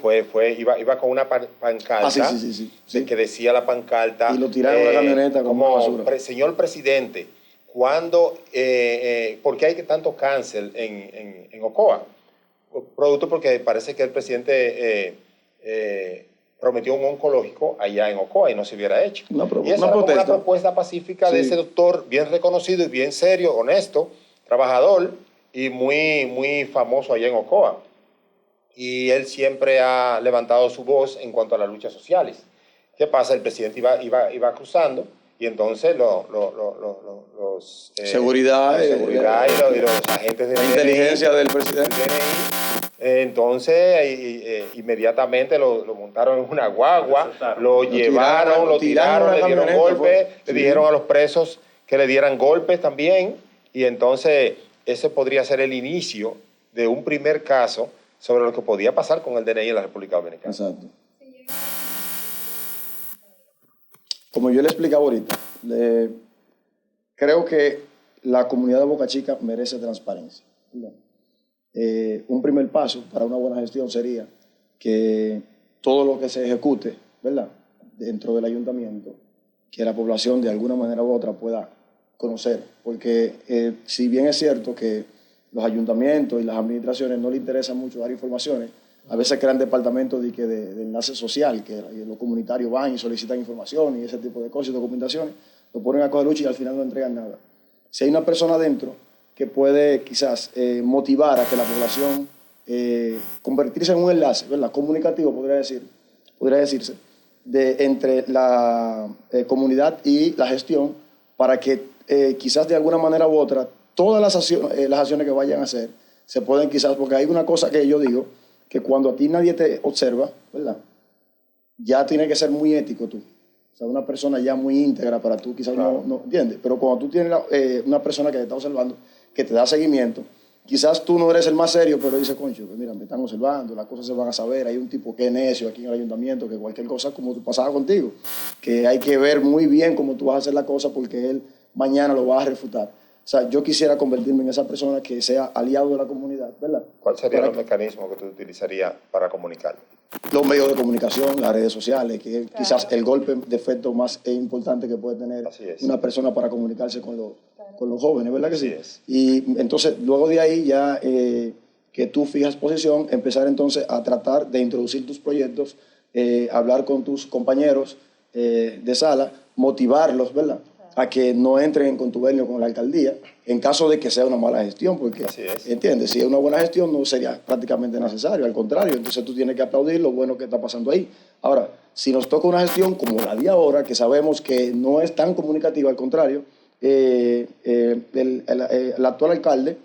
iba con una pancarta sí. que decía la pancarta, y lo tiraron en una camioneta como basura. Señor presidente, ¿por qué hay tanto cáncer en Ocoa? Producto porque parece que el presidente prometió un oncológico allá en Ocoa y no se hubiera hecho. Y eso era como una propuesta pacífica de ese doctor, bien reconocido y bien serio, honesto, trabajador y muy famoso allá en Ocoa. Y él siempre ha levantado su voz en cuanto a las luchas sociales. ¿Qué pasa? El presidente iba cruzando, y entonces los seguridad y los agentes de la inteligencia del presidente. Entonces, inmediatamente lo montaron en una guagua, lo llevaron, lo tiraron, le dieron golpes, le dijeron a los presos que le dieran golpes también, y entonces ese podría ser el inicio de un primer caso sobre lo que podía pasar con el DNI en la República Dominicana. Exacto. Como yo le explicaba ahorita, creo que la comunidad de Boca Chica merece transparencia. Un primer paso para una buena gestión sería que todo lo que se ejecute, ¿verdad?, dentro del ayuntamiento, que la población de alguna manera u otra pueda conocer. Porque si bien es cierto que los ayuntamientos y las administraciones no les interesa mucho dar informaciones, a veces crean departamentos de enlace social, que los comunitarios van y solicitan información y ese tipo de cosas y documentaciones, lo ponen a coger lucha y al final no entregan nada. Si hay una persona dentro que puede quizás motivar a que la población convertirse en un enlace, ¿verdad?, comunicativo, podría decirse, entre la comunidad y la gestión, para que quizás de alguna manera u otra todas las acciones que vayan a hacer se pueden quizás, porque hay una cosa que yo digo, que cuando a ti nadie te observa, ¿verdad?, ya tiene que ser muy ético tú. O sea, una persona ya muy íntegra para tú, quizás no entiendes. Pero cuando tú tienes una persona que te está observando, que te da seguimiento, quizás tú no eres el más serio, pero dices, concho, pues mira, me están observando, las cosas se van a saber, hay un tipo que es necio aquí en el ayuntamiento, que cualquier cosa como pasaba contigo, que hay que ver muy bien cómo tú vas a hacer la cosa porque él mañana lo va a refutar. O sea, yo quisiera convertirme en esa persona que sea aliado de la comunidad, ¿verdad? ¿Cuál sería el mecanismo que tú utilizarías para comunicar? Los medios de comunicación, las redes sociales, que es quizás el golpe de efecto más importante que puede tener una persona para comunicarse con los jóvenes, ¿verdad que sí? Es. Y entonces, luego de ahí ya que tú fijas posición, empezar entonces a tratar de introducir tus proyectos, hablar con tus compañeros de sala, motivarlos, ¿verdad?, a que no entren en contubernio con la alcaldía en caso de que sea una mala gestión, porque, ¿entiendes? Si es una buena gestión no sería prácticamente necesario, al contrario, entonces tú tienes que aplaudir lo bueno que está pasando ahí. Ahora, si nos toca una gestión como la de ahora, que sabemos que no es tan comunicativa, al contrario, el actual alcalde,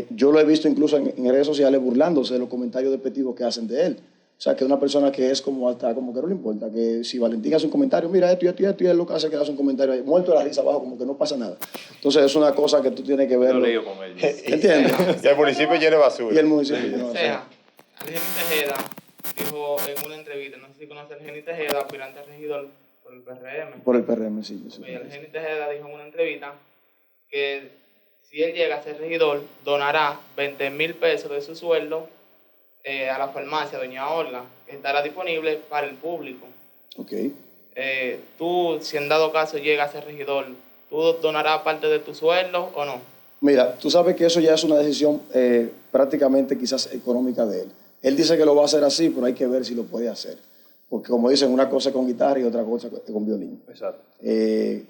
yo lo he visto incluso en redes sociales burlándose de los comentarios despectivos que hacen de él. O sea, que es una persona que es como hasta como que no le importa, que si Valentín hace un comentario, mira esto y esto y esto, y él lo que hace es que hace un comentario ahí, muerto de la risa abajo, como que no pasa nada. Entonces es una cosa que tú tienes que ver. ¿Entiendes? Y el municipio llena de basura. Y el municipio llena de O basura. sea, Algeni Tejeda dijo en una entrevista, no sé si conoce a Algeni Tejeda, aspirante a regidor por el PRM. Por el PRM, sí. Algeni Tejeda dijo en una entrevista que si él llega a ser regidor, donará 20,000 pesos de su sueldo a la farmacia Doña Olga, que estará disponible para el público. Ok. Tú, si en dado caso llegas a ser regidor, ¿tú donarás parte de tu sueldo o no? Mira, tú sabes que eso ya es una decisión prácticamente quizás económica de él. Él dice que lo va a hacer así, pero hay que ver si lo puede hacer. Porque como dicen, una cosa con guitarra y otra cosa con violín. Exacto.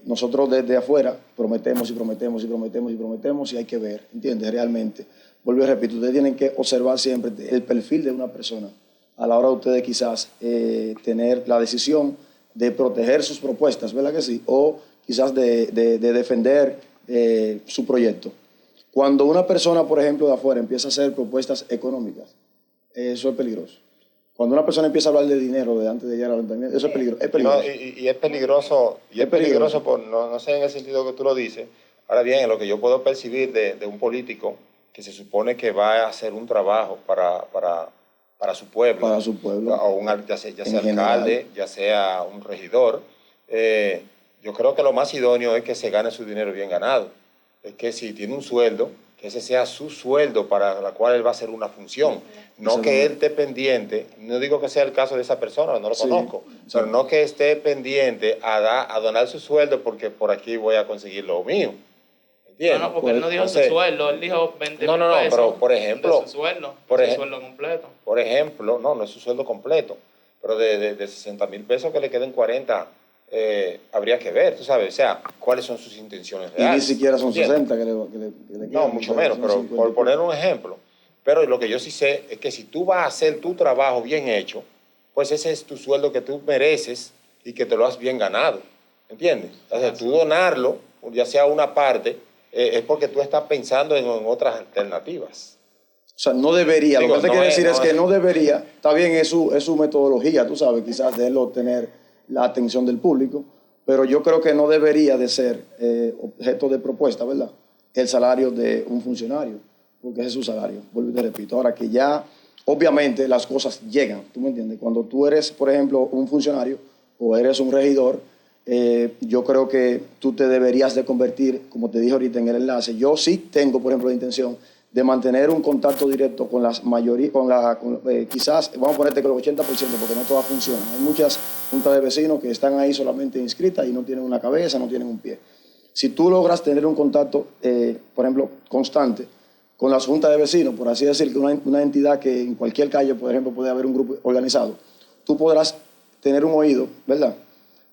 Nosotros desde afuera prometemos y prometemos y prometemos y prometemos y hay que ver, ¿entiendes? Realmente. Vuelvo y repito, ustedes tienen que observar siempre el perfil de una persona a la hora de ustedes quizás tener la decisión de proteger sus propuestas, ¿verdad que sí? O quizás de defender su proyecto. Cuando una persona, por ejemplo, de afuera empieza a hacer propuestas económicas, eso es peligroso. Cuando una persona empieza a hablar de dinero de antes de llegar al ayuntamiento, eso es peligroso. Es peligroso. No, y es peligroso, es peligroso por, no sé en el sentido que tú lo dices. Ahora bien, en lo que yo puedo percibir de un político que se supone que va a hacer un trabajo para su pueblo. Para su pueblo. O ya sea alcalde, ya sea un regidor. Yo creo que lo más idóneo es que se gane su dinero bien ganado. Es que si tiene un sueldo, que ese sea su sueldo para la cual él va a hacer una función. No que él esté pendiente, no digo que sea el caso de esa persona, no lo conozco, pero no que esté pendiente a donar su sueldo porque por aquí voy a conseguir lo mío. ¿Entiendes? No, porque él no dijo su sueldo, él dijo 20,000 pesos. No, pero por ejemplo... De su sueldo, sueldo completo. Por ejemplo, no es su sueldo completo, pero de 60,000 pesos que le queden 40, habría que ver, tú sabes, o sea, cuáles son sus intenciones reales. Y ni siquiera son ¿entiendes? 60 que le quedan. No, mucho menos, pero 50. Por poner un ejemplo. Pero lo que yo sí sé es que si tú vas a hacer tu trabajo bien hecho, pues ese es tu sueldo que tú mereces y que te lo has bien ganado, ¿entiendes? Entonces, tú donarlo, ya sea una parte, es porque tú estás pensando en otras alternativas. O sea, no debería. Digo, lo que te quiero decir es que no debería. Está bien, es su metodología, tú sabes, quizás de él obtener la atención del público, pero yo creo que no debería de ser objeto de propuesta, ¿verdad? El salario de un funcionario, porque ese es su salario. Vuelvo y te repito. Ahora que ya, obviamente, las cosas llegan, ¿tú me entiendes? Cuando tú eres, por ejemplo, un funcionario o eres un regidor, yo creo que tú te deberías de convertir, como te dije ahorita en el enlace. Yo sí tengo, por ejemplo, la intención de mantener un contacto directo con las mayorías, quizás, vamos a ponerte que el 80%, porque no todas funcionan. Hay muchas juntas de vecinos que están ahí solamente inscritas y no tienen una cabeza, no tienen un pie. Si tú logras tener un contacto, por ejemplo, constante con las juntas de vecinos, por así decir, que una entidad que en cualquier calle, por ejemplo, puede haber un grupo organizado, tú podrás tener un oído, ¿verdad?,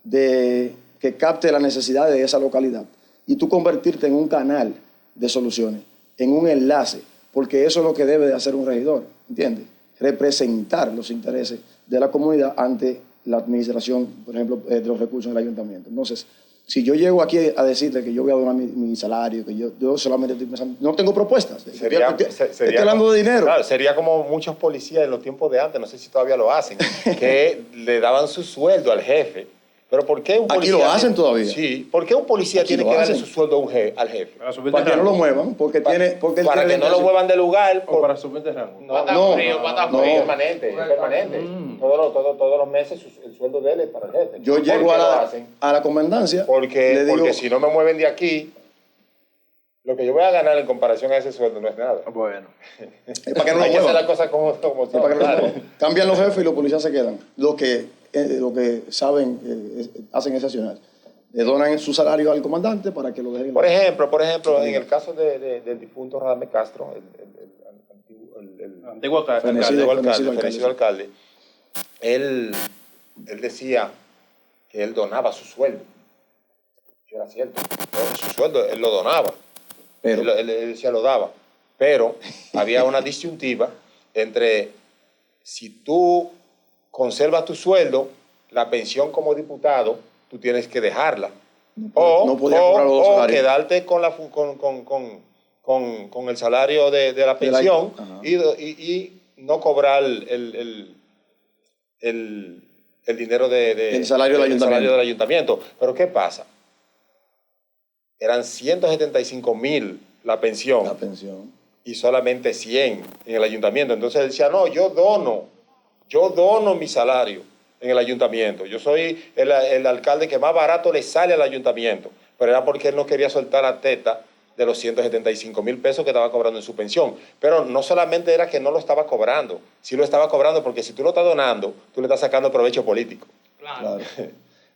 que capte la necesidad de esa localidad y tú convertirte en un canal de soluciones, en un enlace, porque eso es lo que debe de hacer un regidor, ¿entiendes? Representar los intereses de la comunidad ante la administración, por ejemplo, de los recursos del ayuntamiento. Entonces, si yo llego aquí a decirte que yo voy a donar mi salario, que yo solamente estoy pensando, no tengo propuestas, estoy hablando de dinero. Claro, sería como muchos policías en los tiempos de antes, no sé si todavía lo hacen, que le daban su sueldo al jefe. Pero ¿por qué un policía? Aquí lo hacen todavía. Sí. ¿Por qué un policía tiene que darle su sueldo al jefe? Para que no lo muevan, porque para que no lo muevan de lugar. O para subir de rango. No, es permanente. Todos los meses el sueldo de él es para el jefe. Yo llego a la comandancia. Porque si no me mueven de aquí, lo que yo voy a ganar en comparación a ese sueldo no es nada. Bueno. Es para que no lo Hay que hacer muevan. las cosas como Es son. para que no lo Claro. muevan. Cambian los jefes y los policías se quedan. Lo que saben, hacen ese accionar. Le donan su salario al comandante para que lo dejen. Por ejemplo, en el caso del difunto Radamés Castro, el Antiguo alcalde. fenecido alcalde, él decía que él donaba su sueldo. Que era cierto. No, su sueldo él lo donaba. Pero, Él decía lo daba. Pero había una disyuntiva entre si tú conservas tu sueldo, la pensión como diputado, tú tienes que dejarla. no podía cobrar los dos o salarios. quedarte con el salario de la pensión Ajá. y no cobrar el dinero El salario del ayuntamiento. salario del ayuntamiento. Pero ¿qué pasa? Eran 175,000 la pensión la pensión. y solamente 100 en el ayuntamiento. Entonces él decía, no, yo dono mi salario en el ayuntamiento. Yo soy el alcalde que más barato le sale al ayuntamiento. Pero era porque él no quería soltar la teta de los 175,000 pesos que estaba cobrando en su pensión. Pero no solamente era que no lo estaba cobrando, sí lo estaba cobrando porque si tú lo estás donando, tú le estás sacando provecho político. Claro. O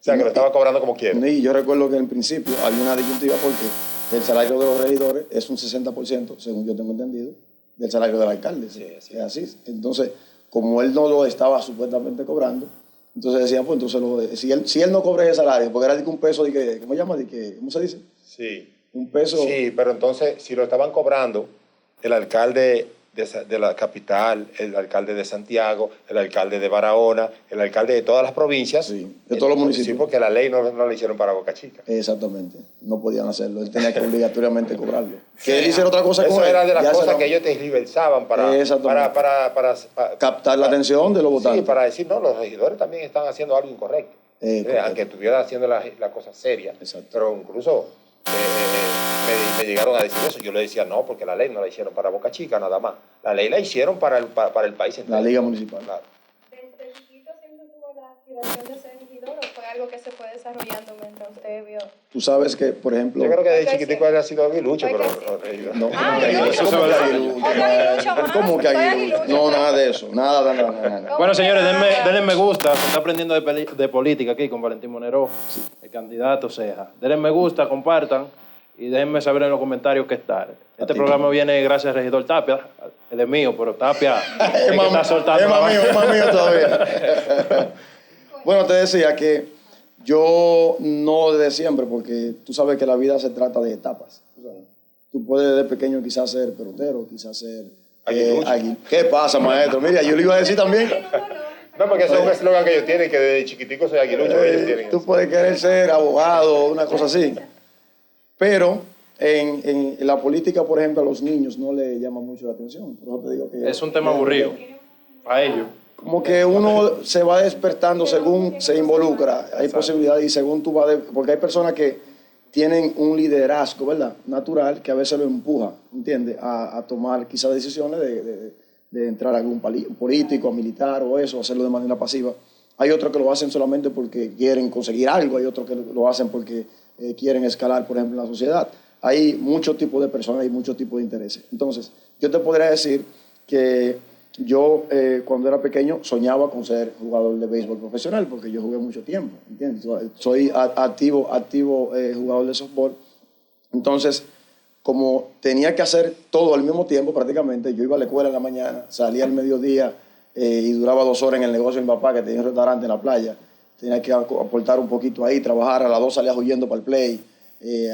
sea, que lo estaba cobrando como quiera. Y yo recuerdo que en principio había una disyuntiva porque el salario de los regidores es un 60%, según yo tengo entendido, del salario del alcalde. Sí, así es así. Entonces, como él no lo estaba supuestamente cobrando, entonces decían, pues entonces, si él no cobra ese salario, porque era de que un peso, de que, ¿cómo se llama? ¿Cómo se dice? Sí. Un peso. Sí, pero entonces, si lo estaban cobrando, el alcalde de la capital, el alcalde de Santiago, el alcalde de Barahona, el alcalde de todas las provincias. Sí, de todos los municipios. Sí, porque la ley no la hicieron para Boca Chica. Exactamente, no podían hacerlo, él tenía que obligatoriamente cobrarlo. Que él hiciera otra cosa con Eso él. era de las ya cosas será- que ellos tergiversaban para captar la atención de los votantes. Sí, para decir, no, los regidores también están haciendo algo incorrecto. Correcto. Aunque estuvieran haciendo la cosa seria. Exacto. Pero incluso me llegaron a decir eso. Yo le decía, no, porque la ley no la hicieron para Boca Chica nada más. La ley la hicieron para el país entero. La Liga Municipal. Claro. ¿Desde chiquito siempre tuvo la aspiración de ser regidor o fue algo que se fue desarrollando mientras usted vio? Tú sabes que, por ejemplo... Yo creo que desde Fue chiquitico creciendo. él ha sido aguilucho, Fue pero creciendo. regidor. No, Ah, ¿cómo que aguilucho. aguilucho? Otro aguilucho más. ¿Cómo que Soy aguilucho? aguilucho. No, nada de eso. Nada. Bueno, señores, denle me gusta. Se está aprendiendo de política aquí con Valentín Monero, el candidato Ceja. Denle me gusta, compartan y déjenme saber en los comentarios qué tal. Este programa viene gracias al regidor Tapia. Él es mío, pero Tapia es que está soltando. Es más mío todavía. Bueno, te decía que yo no desde siempre, porque tú sabes que la vida se trata de etapas. Tú puedes desde pequeño quizás ser pelotero, quizás ser... ¿Qué pasa, maestro? Mira, yo le iba a decir también... No, porque ese es un eslogan que ellos tienen, que desde chiquitico soy aguilucho. Ellos tienen Tú eso. puedes querer ser abogado, una cosa así. Pero en la política, por ejemplo, a los niños no le llama mucho la atención. Por eso te digo que Es un tema aburrido a ellos. como que uno se va despertando según se involucra. Hay posibilidades y según tú vas... porque hay personas que tienen un liderazgo, ¿verdad? Natural, que a veces lo empuja, ¿entiendes? A tomar quizás decisiones de entrar a algún político, a militar o eso, hacerlo de manera pasiva. Hay otros que lo hacen solamente porque quieren conseguir algo, hay otros que lo hacen porque quieren escalar, por ejemplo, en la sociedad. Hay muchos tipos de personas y muchos tipos de intereses. Entonces, yo te podría decir que yo, cuando era pequeño, soñaba con ser jugador de béisbol profesional, porque yo jugué mucho tiempo, ¿entiendes? Soy activo jugador de softball. Entonces, como tenía que hacer todo al mismo tiempo prácticamente, yo iba a la escuela en la mañana, salía al mediodía y duraba 2 horas en el negocio de mi papá, que tenía un restaurante en la playa. Tenía que aportar un poquito ahí, trabajar, a las 2 salía huyendo para el play,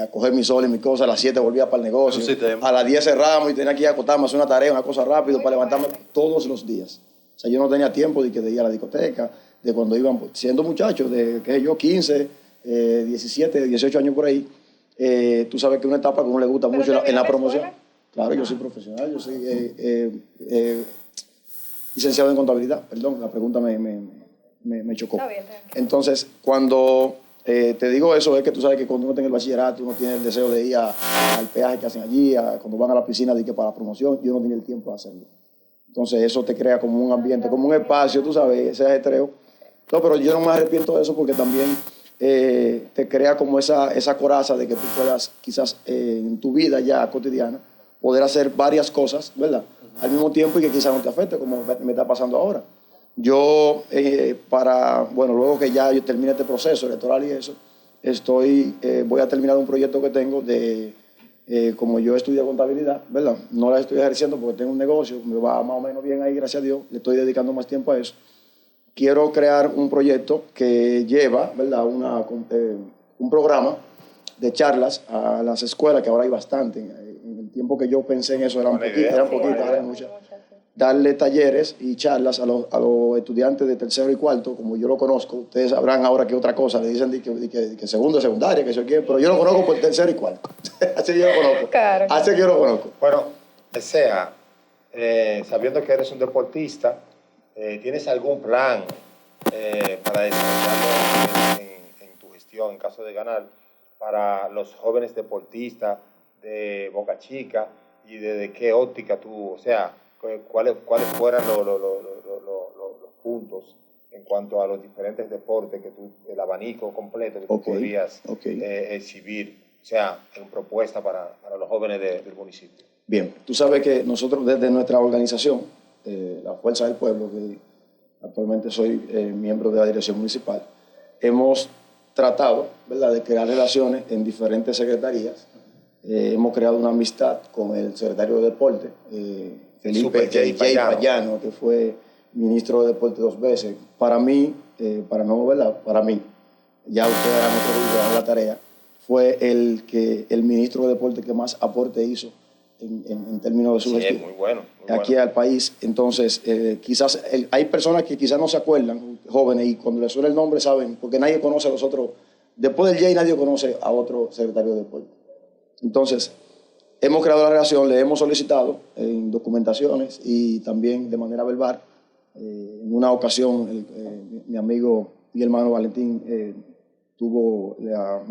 a coger mi sol y mi cosa, a las 7 volvía para el negocio, a las 10 cerramos y tenía que ir a acostarme, hacer una tarea, una cosa rápido para levantarme todos los días. O sea, yo no tenía tiempo de ir a la discoteca, de cuando iban, siendo muchachos, de que yo 15, 17, 18 años por ahí, tú sabes que es una etapa que a uno le gusta mucho en la promoción. escuela? Claro, yo soy profesional, yo soy licenciado en contabilidad. Perdón, la pregunta me chocó. Está bien, tranquilo. Entonces, cuando te digo eso, es que tú sabes que cuando uno tiene el bachillerato, uno tiene el deseo de ir al peaje que hacen allí, cuando van a la piscina de que para la promoción, y uno tiene el tiempo de hacerlo. Entonces, eso te crea como un ambiente, como un espacio, tú sabes, ese ajetreo. No, pero yo no me arrepiento de eso porque también te crea como esa coraza de que tú puedas quizás en tu vida ya cotidiana poder hacer varias cosas, ¿verdad? Al mismo tiempo y que quizás no te afecte como me está pasando ahora. Yo, luego que ya yo termine este proceso electoral y eso, voy a terminar un proyecto que tengo de, como yo estudio contabilidad, ¿verdad? No la estoy ejerciendo porque tengo un negocio, me va más o menos bien ahí, gracias a Dios, le estoy dedicando más tiempo a eso. Quiero crear un proyecto que lleva, ¿verdad? Un programa de charlas a las escuelas, que ahora hay bastante. En el tiempo que yo pensé en eso eran poquitas, eran muchas. Darle talleres y charlas a los estudiantes de tercero y cuarto, como yo lo conozco. Ustedes sabrán ahora que otra cosa, le dicen que segundo, secundaria, que eso quiere, pero yo lo conozco por tercero y cuarto. Así yo lo conozco. Claro. Así que yo lo conozco. Bueno, Sea, sabiendo que eres un deportista, ¿tienes algún plan para desarrollarlo en tu gestión, en caso de ganar, para los jóvenes deportistas de Boca Chica y desde qué óptica tú, o sea, cuáles fueran los puntos en cuanto a los diferentes deportes, que tú, el abanico completo que tú podrías exhibir, o sea, en propuesta para los jóvenes del municipio? Bien, tú sabes que nosotros desde nuestra organización, la Fuerza del Pueblo, que actualmente soy miembro de la dirección municipal, hemos tratado, ¿verdad?, de crear relaciones en diferentes secretarías. Hemos creado una amistad con el secretario de Deporte, Felipe J. Payano, que fue ministro de Deporte 2 veces. Para mí, para mí, ya ustedes han la tarea, fue el ministro de Deporte que más aporte hizo en términos de su gestión. Muy bueno. Aquí al país. Entonces, quizás hay personas que quizás no se acuerdan, jóvenes, y cuando les suena el nombre saben, porque nadie conoce a los otros. Después del J nadie conoce a otro secretario de Deporte. Entonces, hemos creado la relación, le hemos solicitado en documentaciones y también de manera verbal. En una ocasión, mi amigo y hermano Valentín tuvo la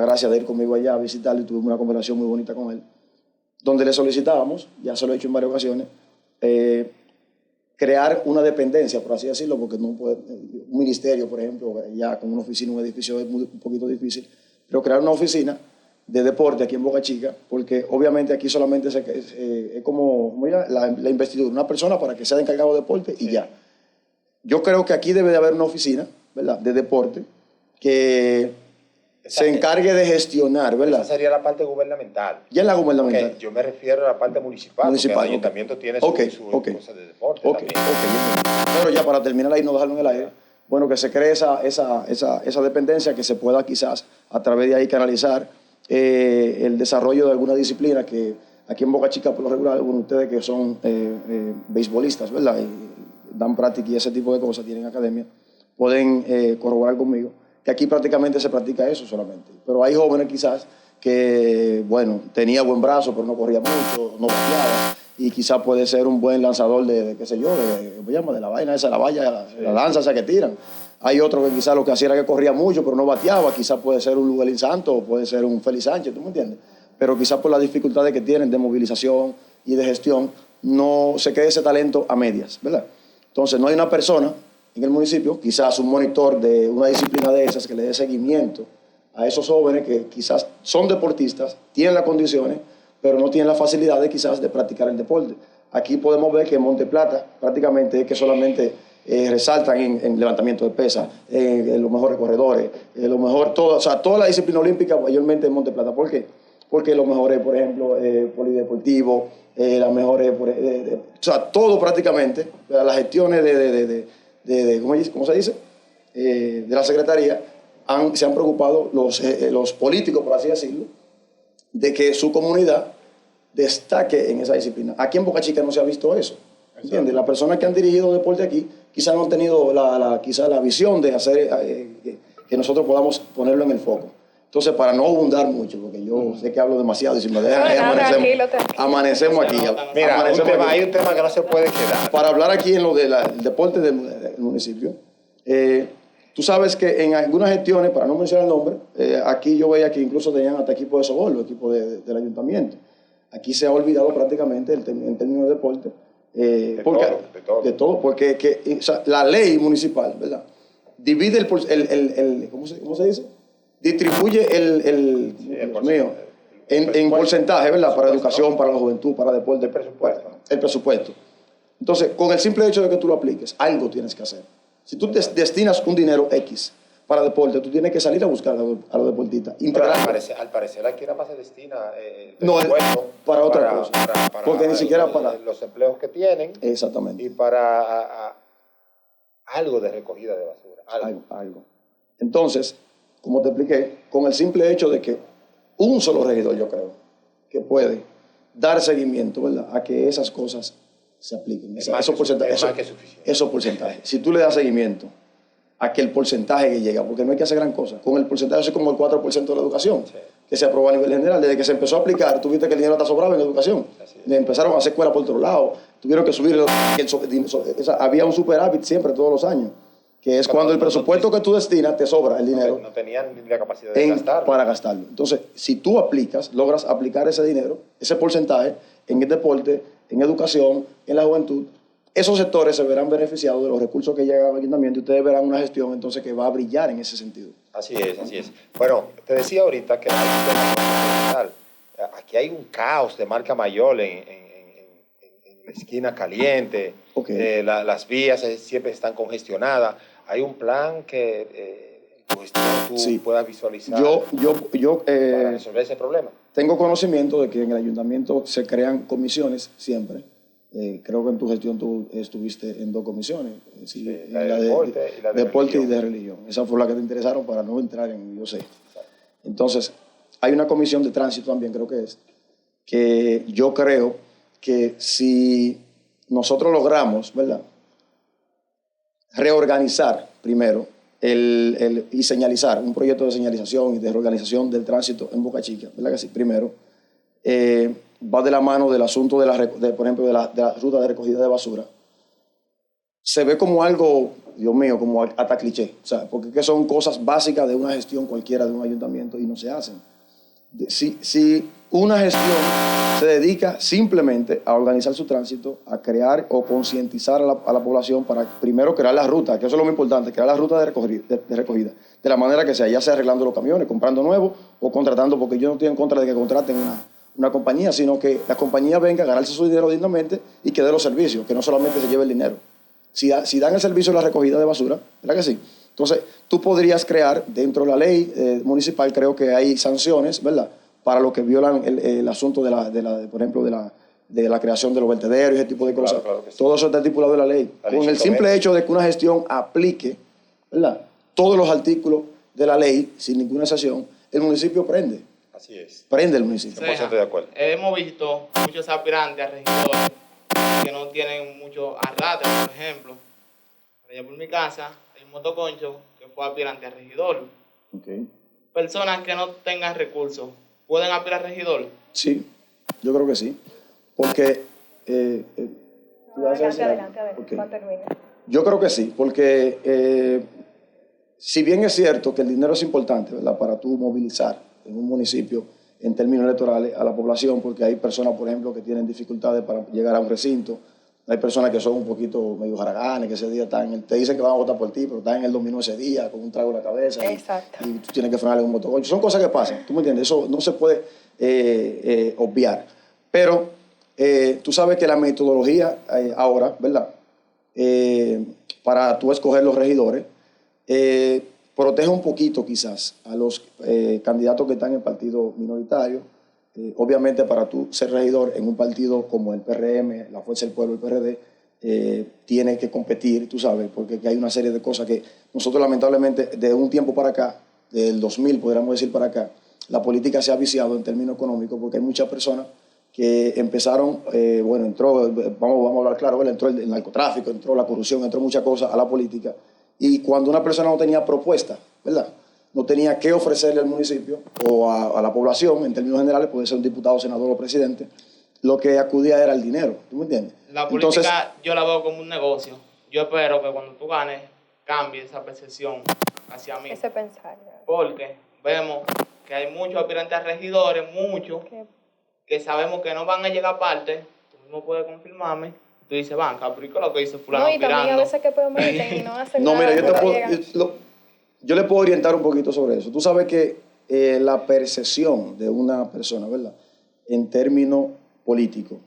gracia de ir conmigo allá a visitarlo y tuvimos una conversación muy bonita con él, donde le solicitábamos, ya se lo he hecho en varias ocasiones, crear una dependencia, por así decirlo, porque no puede, un ministerio, por ejemplo, ya con una oficina, un edificio es un poquito difícil, pero crear una oficina de deporte aquí en Boca Chica, porque obviamente aquí solamente es como la investidura, una persona para que sea encargado de deporte y ya. Yo creo que aquí debe de haber una oficina, ¿verdad?, de deporte que se encargue de gestionar, ¿verdad? Esa sería la parte gubernamental. Ya en la gubernamental. Okay, yo me refiero a la parte municipal, porque el ayuntamiento tiene su cosa de deporte también. Pero ya para terminar ahí, no dejarlo en el aire, bueno, que se cree esa dependencia, que se pueda quizás a través de ahí canalizar el desarrollo de alguna disciplina que aquí en Boca Chica, por lo regular, algunos de ustedes que son beisbolistas, ¿verdad?, y dan práctica y ese tipo de cosas, tienen academia, pueden corroborar conmigo que aquí prácticamente se practica eso solamente. Pero hay jóvenes quizás que, bueno, tenía buen brazo, pero no corría mucho, no bateaba, y quizás puede ser un buen lanzador de qué sé yo, de la vaina esa, la valla, la lanza esa que tiran. Hay otro que quizás lo que hacía era que corría mucho, pero no bateaba, quizás puede ser un Luguelín Santos, o puede ser un Félix Sánchez, ¿tú me entiendes? Pero quizás por las dificultades que tienen de movilización y de gestión, no se quede ese talento a medias, ¿verdad? Entonces no hay una persona en el municipio, quizás un monitor de una disciplina de esas que le dé seguimiento a esos jóvenes que quizás son deportistas, tienen las condiciones, pero no tienen la facilidad de quizás de practicar el deporte. Aquí podemos ver que en Monte Plata prácticamente es que solamente resaltan en levantamiento de pesas, en los mejores corredores, lo mejor todo, o sea, toda la disciplina olímpica mayormente en Monte Plata. ¿Por qué? Porque los mejores, por ejemplo, polideportivo, las mejores, o sea, todo prácticamente, las gestiones ¿cómo se dice? De la Secretaría, se han preocupado los políticos, por así decirlo, de que su comunidad destaque en esa disciplina. Aquí en Boca Chica no se ha visto eso, ¿entiendes? Las personas que han dirigido deporte aquí quizás no han tenido la visión de hacer que nosotros podamos ponerlo en el foco. Entonces, para no abundar mucho, porque yo sé que hablo demasiado y si me dejan, amanecemos aquí. Mira, hay un tema que no se puede quedar. Para hablar aquí en lo del deporte del municipio, tú sabes que en algunas gestiones, para no mencionar el nombre, aquí yo veía que incluso tenían hasta equipo de softball, los equipos del ayuntamiento. Aquí se ha olvidado prácticamente en términos de deporte. De todo, porque o sea, la ley municipal, ¿verdad?, divide ¿cómo se dice? Distribuye Dios mío, en porcentaje, ¿verdad? Para educación, para la juventud, para deporte. El presupuesto. Entonces, con el simple hecho de que tú lo apliques, algo tienes que hacer. Si tú destinas un dinero X para deporte, tú tienes que salir a buscar a los deportistas. Al parecer aquí nada más se destina el presupuesto para otra cosa. Porque ni siquiera para los empleos que tienen. Exactamente. Y para algo de recogida de basura. Algo. Entonces, como te expliqué, con el simple hecho de que un solo regidor, yo creo, que puede dar seguimiento, ¿verdad?, a que esas cosas se apliquen. Esos porcentajes. Si tú le das seguimiento a que el porcentaje que llega, porque no hay que hacer gran cosa, con el porcentaje es como el 4% de la educación, que se aprobó a nivel general. Desde que se empezó a aplicar, tuviste que el dinero está sobrado en educación. Empezaron a hacer escuelas por otro lado, tuvieron que subir había un superávit siempre, todos los años, que es cuando el presupuesto que tú destinas te sobra el dinero. No tenían ni la capacidad de gastarlo. Para gastarlo. Entonces, si tú logras aplicar ese dinero, ese porcentaje, en el deporte, en educación, en la juventud, esos sectores se verán beneficiados de los recursos que llegan al ayuntamiento y ustedes verán una gestión entonces que va a brillar en ese sentido. Así es. Bueno, te decía ahorita que aquí hay un caos de marca mayor en la esquina caliente. Okay. Las vías siempre están congestionadas. Hay un plan que tú puedas visualizar para resolver ese problema. Tengo conocimiento de que en el ayuntamiento se crean comisiones siempre. Creo que en tu gestión tú estuviste en 2 comisiones. La de deporte y de religión. Esa fue la que te interesaron para no entrar en, yo sé. Entonces, hay una comisión de tránsito también, creo que yo creo que si nosotros logramos, ¿verdad?, reorganizar primero y señalizar, un proyecto de señalización y de reorganización del tránsito en Boca Chica, ¿verdad que sí? Primero, va de la mano del asunto por ejemplo, de la ruta de recogida de basura. Se ve como algo, Dios mío, como hasta cliché, o sea, porque son cosas básicas de una gestión cualquiera de un ayuntamiento y no se hacen. Si una gestión se dedica simplemente a organizar su tránsito, a crear o concientizar a la población para primero crear la ruta, que eso es lo muy importante, crear la ruta de recogida, de la manera que sea, ya sea arreglando los camiones, comprando nuevos o contratando, porque yo no estoy en contra de que contraten una compañía, sino que la compañía venga a ganarse su dinero dignamente y que dé los servicios, que no solamente se lleve el dinero. Si dan el servicio de la recogida de basura, ¿verdad que sí? Entonces, tú podrías crear, dentro de la ley municipal, creo que hay sanciones, ¿verdad?, para los que violan el asunto por ejemplo, de la creación de los vertederos y ese tipo de cosas. Claro que sí. Todo eso está estipulado en la ley. Con el simple hecho de que una gestión aplique, ¿verdad?, todos los artículos de la ley, sin ninguna excepción, el municipio prende. Así es. Prende el municipio. 100% de acuerdo. Hemos visto muchos aspirantes a regidores que no tienen mucho arrastre, por ejemplo. Allá por mi casa hay un motoconcho que fue aspirante a regidor. Okay. Personas que no tengan recursos, ¿pueden aspirar a regidor? Sí, yo creo que sí. Porque... Adelante, okay. cuando termine. Yo creo que sí, porque si bien es cierto que el dinero es importante, ¿verdad?, para tú movilizar en un municipio en términos electorales a la población, porque hay personas, por ejemplo, que tienen dificultades para llegar a un recinto, hay personas que son un poquito medio jaraganes, que ese día te dicen que van a votar por ti, pero están en el dominó ese día con un trago en la cabeza y tú tienes que frenarle un motoconcho. Son cosas que pasan, ¿tú me entiendes? Eso no se puede obviar. Pero tú sabes que la metodología ahora, ¿verdad?, para tú escoger los regidores, protege un poquito quizás a los candidatos que están en partido minoritario. Obviamente para tú ser regidor en un partido como el PRM, la Fuerza del Pueblo, el PRD, tiene que competir, tú sabes, porque hay una serie de cosas que nosotros lamentablemente de un tiempo para acá, del 2000 podríamos decir para acá, la política se ha viciado en términos económicos porque hay muchas personas que empezaron, vamos a hablar claro, ¿verdad?, entró el narcotráfico, entró la corrupción, entró muchas cosas a la política. Y cuando una persona no tenía propuesta, ¿verdad?, no tenía qué ofrecerle al municipio o a la población, en términos generales, puede ser un diputado, senador o presidente, lo que acudía era el dinero, ¿tú me entiendes? La política entonces, yo la veo como un negocio. Yo espero que cuando tú ganes, cambie esa percepción hacia mí. Ese pensar. Porque vemos que hay muchos aspirantes a regidores, muchos, que sabemos que no van a llegar a parte, tú mismo puedes confirmarme, Tú dices, banca, pero ¿y qué es lo que dice fulano No, y también a aspirando? veces que prometen y no hacen No, nada. mira, cuando llegan. yo le puedo orientar un poquito sobre eso. Tú sabes que la percepción de una persona, ¿verdad? En términos políticos,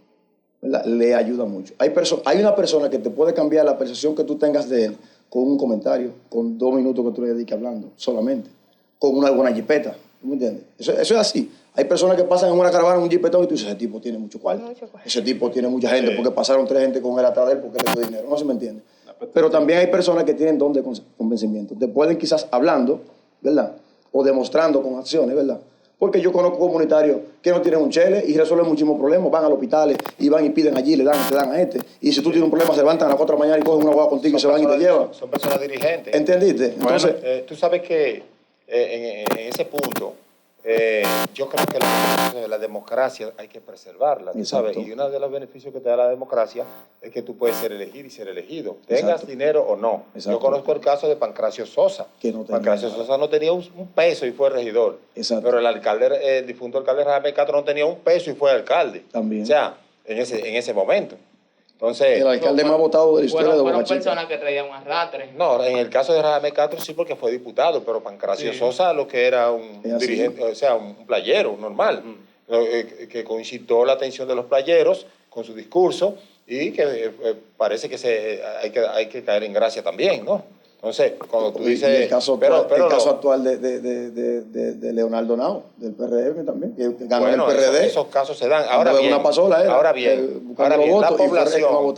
¿verdad? Le ayuda mucho. Hay una persona que te puede cambiar la percepción que tú tengas de él con un comentario, con 2 minutos que tú le dediques hablando, solamente, con una buena jipeta. ¿Tú me entiendes? Eso es así. Hay personas que pasan en una caravana en un jipetón y tú dices, ese tipo tiene mucho cuarto. Ese tipo tiene mucha gente porque pasaron 3 gente con él atrás de él porque le dio dinero. No se me entiende. Pero también hay personas que tienen don de convencimiento. Te pueden quizás hablando, ¿verdad? O demostrando con acciones, ¿verdad? Porque yo conozco comunitarios que no tienen un chele y resuelven muchísimos problemas. Van a los hospitales y van y piden allí, le dan, te dan a este. Y si tú tienes un problema, se levantan a las 4 de la mañana y cogen una guagua contigo y se van y te llevan. Son personas dirigentes. ¿Entendiste? Entonces, Tú sabes que en ese punto, yo creo que la democracia hay que preservarla, ¿tú sabes? Y uno de los beneficios que te da la democracia es que tú puedes ser elegido y ser elegido, tengas dinero o no. Yo conozco el caso de Pancracio Sosa. Pancracio Sosa no tenía un peso y fue regidor. Pero el alcalde, el difunto alcalde Jaime Castro no tenía un peso y fue alcalde. También. O sea, en ese momento. Entonces, el alcalde más votado de la historia de Boca Fueron Chica. personas que traían un arrastre. no, en el caso de Jaime Castro sí porque fue diputado, pero Pancracio Sosa lo que era un dirigente, o sea, un playero normal, que concitó la atención de los playeros con su discurso y que parece que hay que caer en gracia también, ¿no? Entonces, cuando tú dices... Y el caso actual de Leonardo Nao, del PRM también, que ganó el PRD. Esos casos se dan. Ahora bien, una pasola era, ahora bien, la población...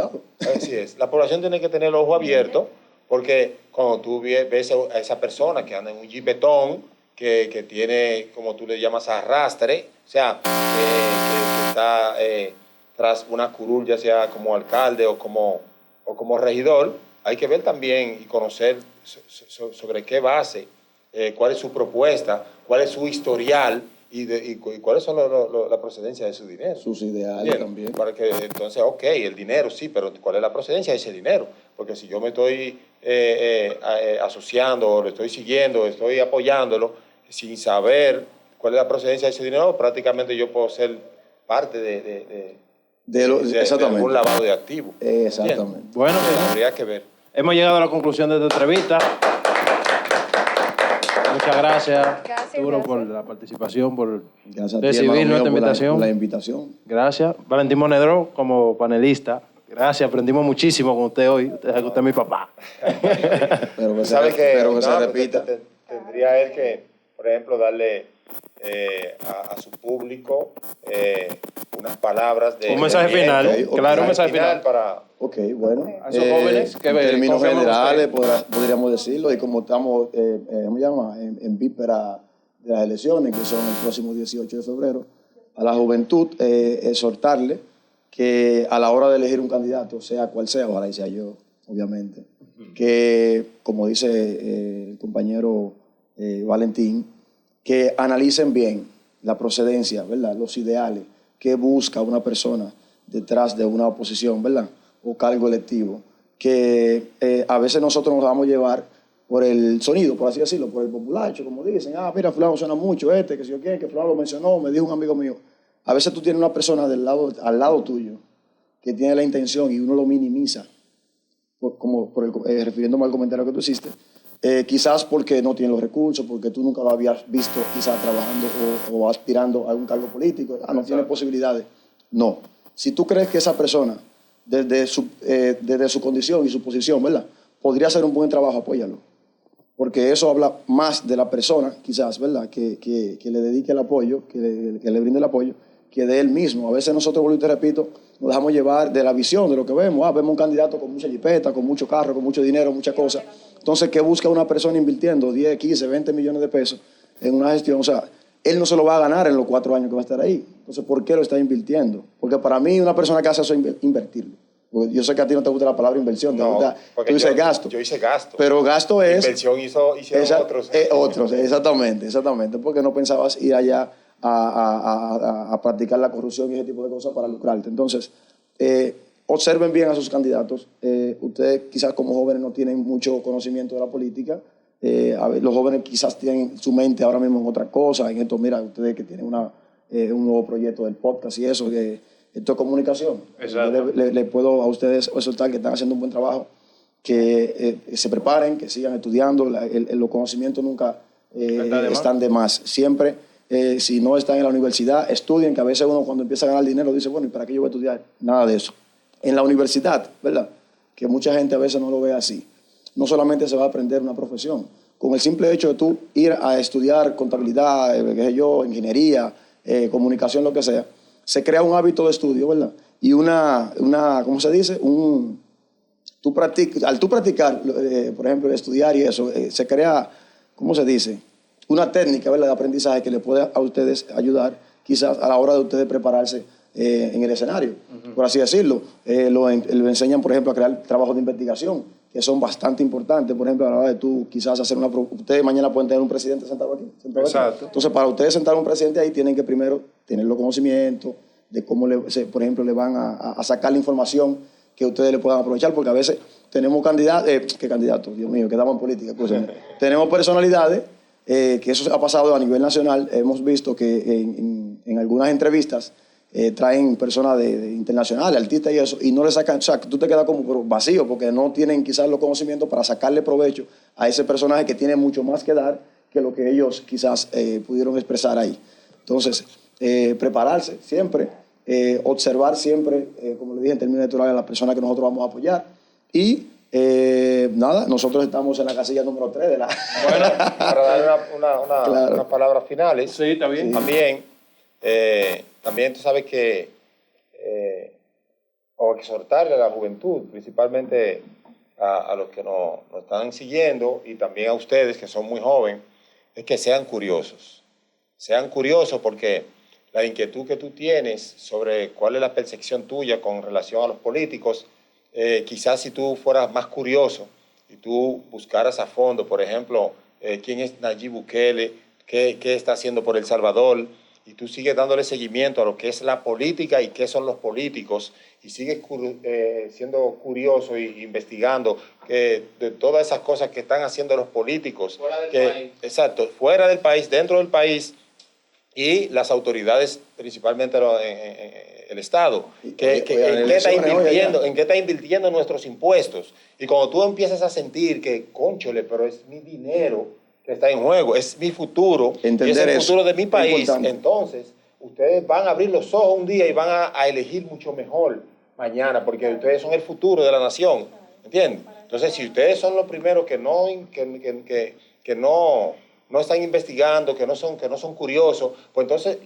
Así es, la población tiene que tener el ojo abierto, porque cuando tú ves a esa persona que anda en un jipetón, que tiene, como tú le llamas, arrastre, o sea, que está tras una curul, ya sea como alcalde o como regidor, hay que ver también y conocer sobre qué base, cuál es su propuesta, cuál es su historial y cuáles son la procedencia de su dinero. Sus ideales también. Para que entonces, ok, el dinero sí, pero ¿cuál es la procedencia de ese dinero? Porque si yo me estoy asociando, o lo estoy siguiendo, estoy apoyándolo, sin saber cuál es la procedencia de ese dinero, prácticamente yo puedo ser parte de algún lavado de activos. Exactamente. ¿Entiendes? Bueno, habría que ver. Hemos llegado a la conclusión de esta entrevista. Muchas gracias, Arturo, por la participación, por recibir nuestra invitación. Por la invitación. Gracias. Valentín Monedro, como panelista. Gracias, aprendimos muchísimo con usted hoy. Usted es mi papá. Pero que se repita. Tendría él que, por ejemplo, darle a su público unas palabras de... Un mensaje final, claro, un mensaje final. Para... Ok, bueno. A esos jóvenes que en términos generales usted. podríamos decirlo, y como estamos en víspera de las elecciones, que son el próximo 18 de febrero, a la juventud exhortarle que a la hora de elegir un candidato, sea cual sea, ojalá y sea yo, obviamente, que, como dice el compañero Valentín, que analicen bien la procedencia, ¿verdad? Los ideales que busca una persona detrás de una oposición, ¿verdad? O cargo electivo, que a veces nosotros nos vamos a llevar por el sonido, por así decirlo, por el populacho, como dicen, mira, fulano suena mucho, que si yo quiero, que fulano lo mencionó, me dijo un amigo mío. A veces tú tienes una persona al lado tuyo que tiene la intención y uno lo minimiza, refiriéndome al comentario que tú hiciste, quizás porque no tiene los recursos, porque tú nunca lo habías visto quizás trabajando o aspirando a un cargo político, no tiene posibilidades. No. Si tú crees que esa persona, desde su condición y su posición, ¿verdad?, podría hacer un buen trabajo, apóyalo. Porque eso habla más de la persona, quizás, ¿verdad?, que le dedique el apoyo, que le brinde el apoyo, que de él mismo. A veces nosotros, vuelvo y te repito, nos dejamos llevar de la visión, de lo que vemos. Vemos un candidato con mucha jipeta, con mucho carro, con mucho dinero, muchas cosas. Entonces, ¿qué busca una persona invirtiendo 10, 15, 20 millones de pesos en una gestión? O sea, él no se lo va a ganar en los 4 años que va a estar ahí. Entonces, ¿por qué lo está invirtiendo? Porque para mí una persona que hace eso es invertirlo. Porque yo sé que a ti no te gusta la palabra inversión, tú dices gasto. Yo hice gasto. Pero gasto es... Inversión hicieron otros. Otros, exactamente. Porque no pensabas ir allá a practicar la corrupción y ese tipo de cosas para lucrarte. Entonces, observen bien a sus candidatos. Ustedes quizás como jóvenes no tienen mucho conocimiento de la política. Los jóvenes quizás tienen su mente ahora mismo en otra cosa. En esto, mira, ustedes que tienen un nuevo proyecto del podcast y eso, que esto es comunicación. Exacto. Yo le puedo a ustedes exhortar que están haciendo un buen trabajo, que se preparen, que sigan estudiando. Los conocimientos nunca están de más. Siempre, si no están en la universidad, estudien, que a veces uno cuando empieza a ganar dinero dice, bueno, ¿y para qué yo voy a estudiar? Nada de eso. En la universidad, ¿verdad? Que mucha gente a veces no lo ve así. No solamente se va a aprender una profesión. Con el simple hecho de tú ir a estudiar contabilidad, qué sé yo, ingeniería, comunicación, lo que sea, se crea un hábito de estudio, ¿verdad? Y ¿cómo se dice? Al tú practicar, por ejemplo, estudiar y eso, se crea, ¿cómo se dice? Una técnica, ¿verdad?, de aprendizaje que le puede a ustedes ayudar quizás a la hora de ustedes prepararse en el escenario, por así decirlo. Lo enseñan, por ejemplo, a crear trabajos de investigación, que son bastante importantes. Por ejemplo, a la hora de tú quizás hacer ustedes mañana pueden tener un presidente sentado aquí. Exacto. Entonces, para ustedes sentar a un presidente ahí, tienen que primero tener los conocimientos de cómo, por ejemplo, le van a sacar la información que ustedes le puedan aprovechar, porque a veces tenemos candidatos, Dios mío, que damos en política, tenemos personalidades, que eso ha pasado a nivel nacional. Hemos visto que en algunas entrevistas traen personas internacionales, artistas y eso, y no le sacan, o sea, tú te quedas como vacío, porque no tienen quizás los conocimientos para sacarle provecho a ese personaje que tiene mucho más que dar que lo que ellos quizás pudieron expresar ahí. Entonces, prepararse siempre, observar siempre, como le dije en términos electorales, a las personas que nosotros vamos a apoyar. Y nada, nosotros estamos en la casilla número 3 de la... Bueno, para dar unas palabras finales. Sí, está bien. También tú sabes que, o exhortarle a la juventud, principalmente a los que nos están siguiendo y también a ustedes que son muy jóvenes, es que sean curiosos. Sean curiosos porque la inquietud que tú tienes sobre cuál es la percepción tuya con relación a los políticos, quizás si tú fueras más curioso y tú buscaras a fondo, por ejemplo, quién es Nayib Bukele, qué está haciendo por El Salvador, y tú sigues dándole seguimiento a lo que es la política y qué son los políticos, y sigues siendo curioso e investigando de todas esas cosas que están haciendo los políticos. Fuera del país. Exacto, fuera del país, dentro del país, y las autoridades, principalmente el Estado, en qué está invirtiendo nuestros impuestos. Y cuando tú empiezas a sentir que, cónchole, pero es mi dinero que está en juego, es mi futuro, y es el futuro de mi país, entonces ustedes van a abrir los ojos un día y van a elegir mucho mejor mañana, porque ustedes son el futuro de la nación, ¿entiendes? Entonces, si ustedes son los primeros que no están investigando, que no son curiosos, pues entonces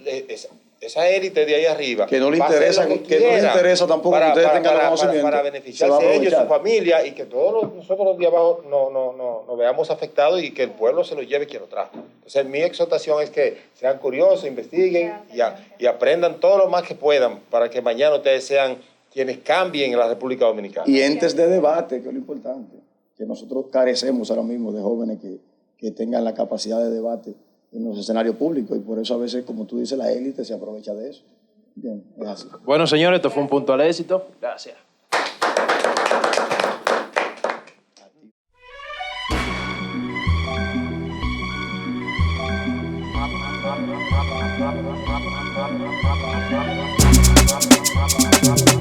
esa élite de ahí arriba que no le interesa, no le interesa tampoco que ustedes tengan conocimiento para beneficiarse de ellos, su familia, y que todos nosotros los de abajo nos veamos afectados y que el pueblo se lo lleve quien lo trajo. Entonces mi exhortación es que sean curiosos, investiguen y aprendan todo lo más que puedan para que mañana ustedes sean quienes cambien en la República Dominicana. Y entes de debate, que es lo importante, que nosotros carecemos ahora mismo de jóvenes que tengan la capacidad de debate en los escenarios públicos, y por eso a veces, como tú dices, la élite se aprovecha de eso. Bien, es así. Bueno, señores, esto fue un punto al éxito. Gracias. Thank you.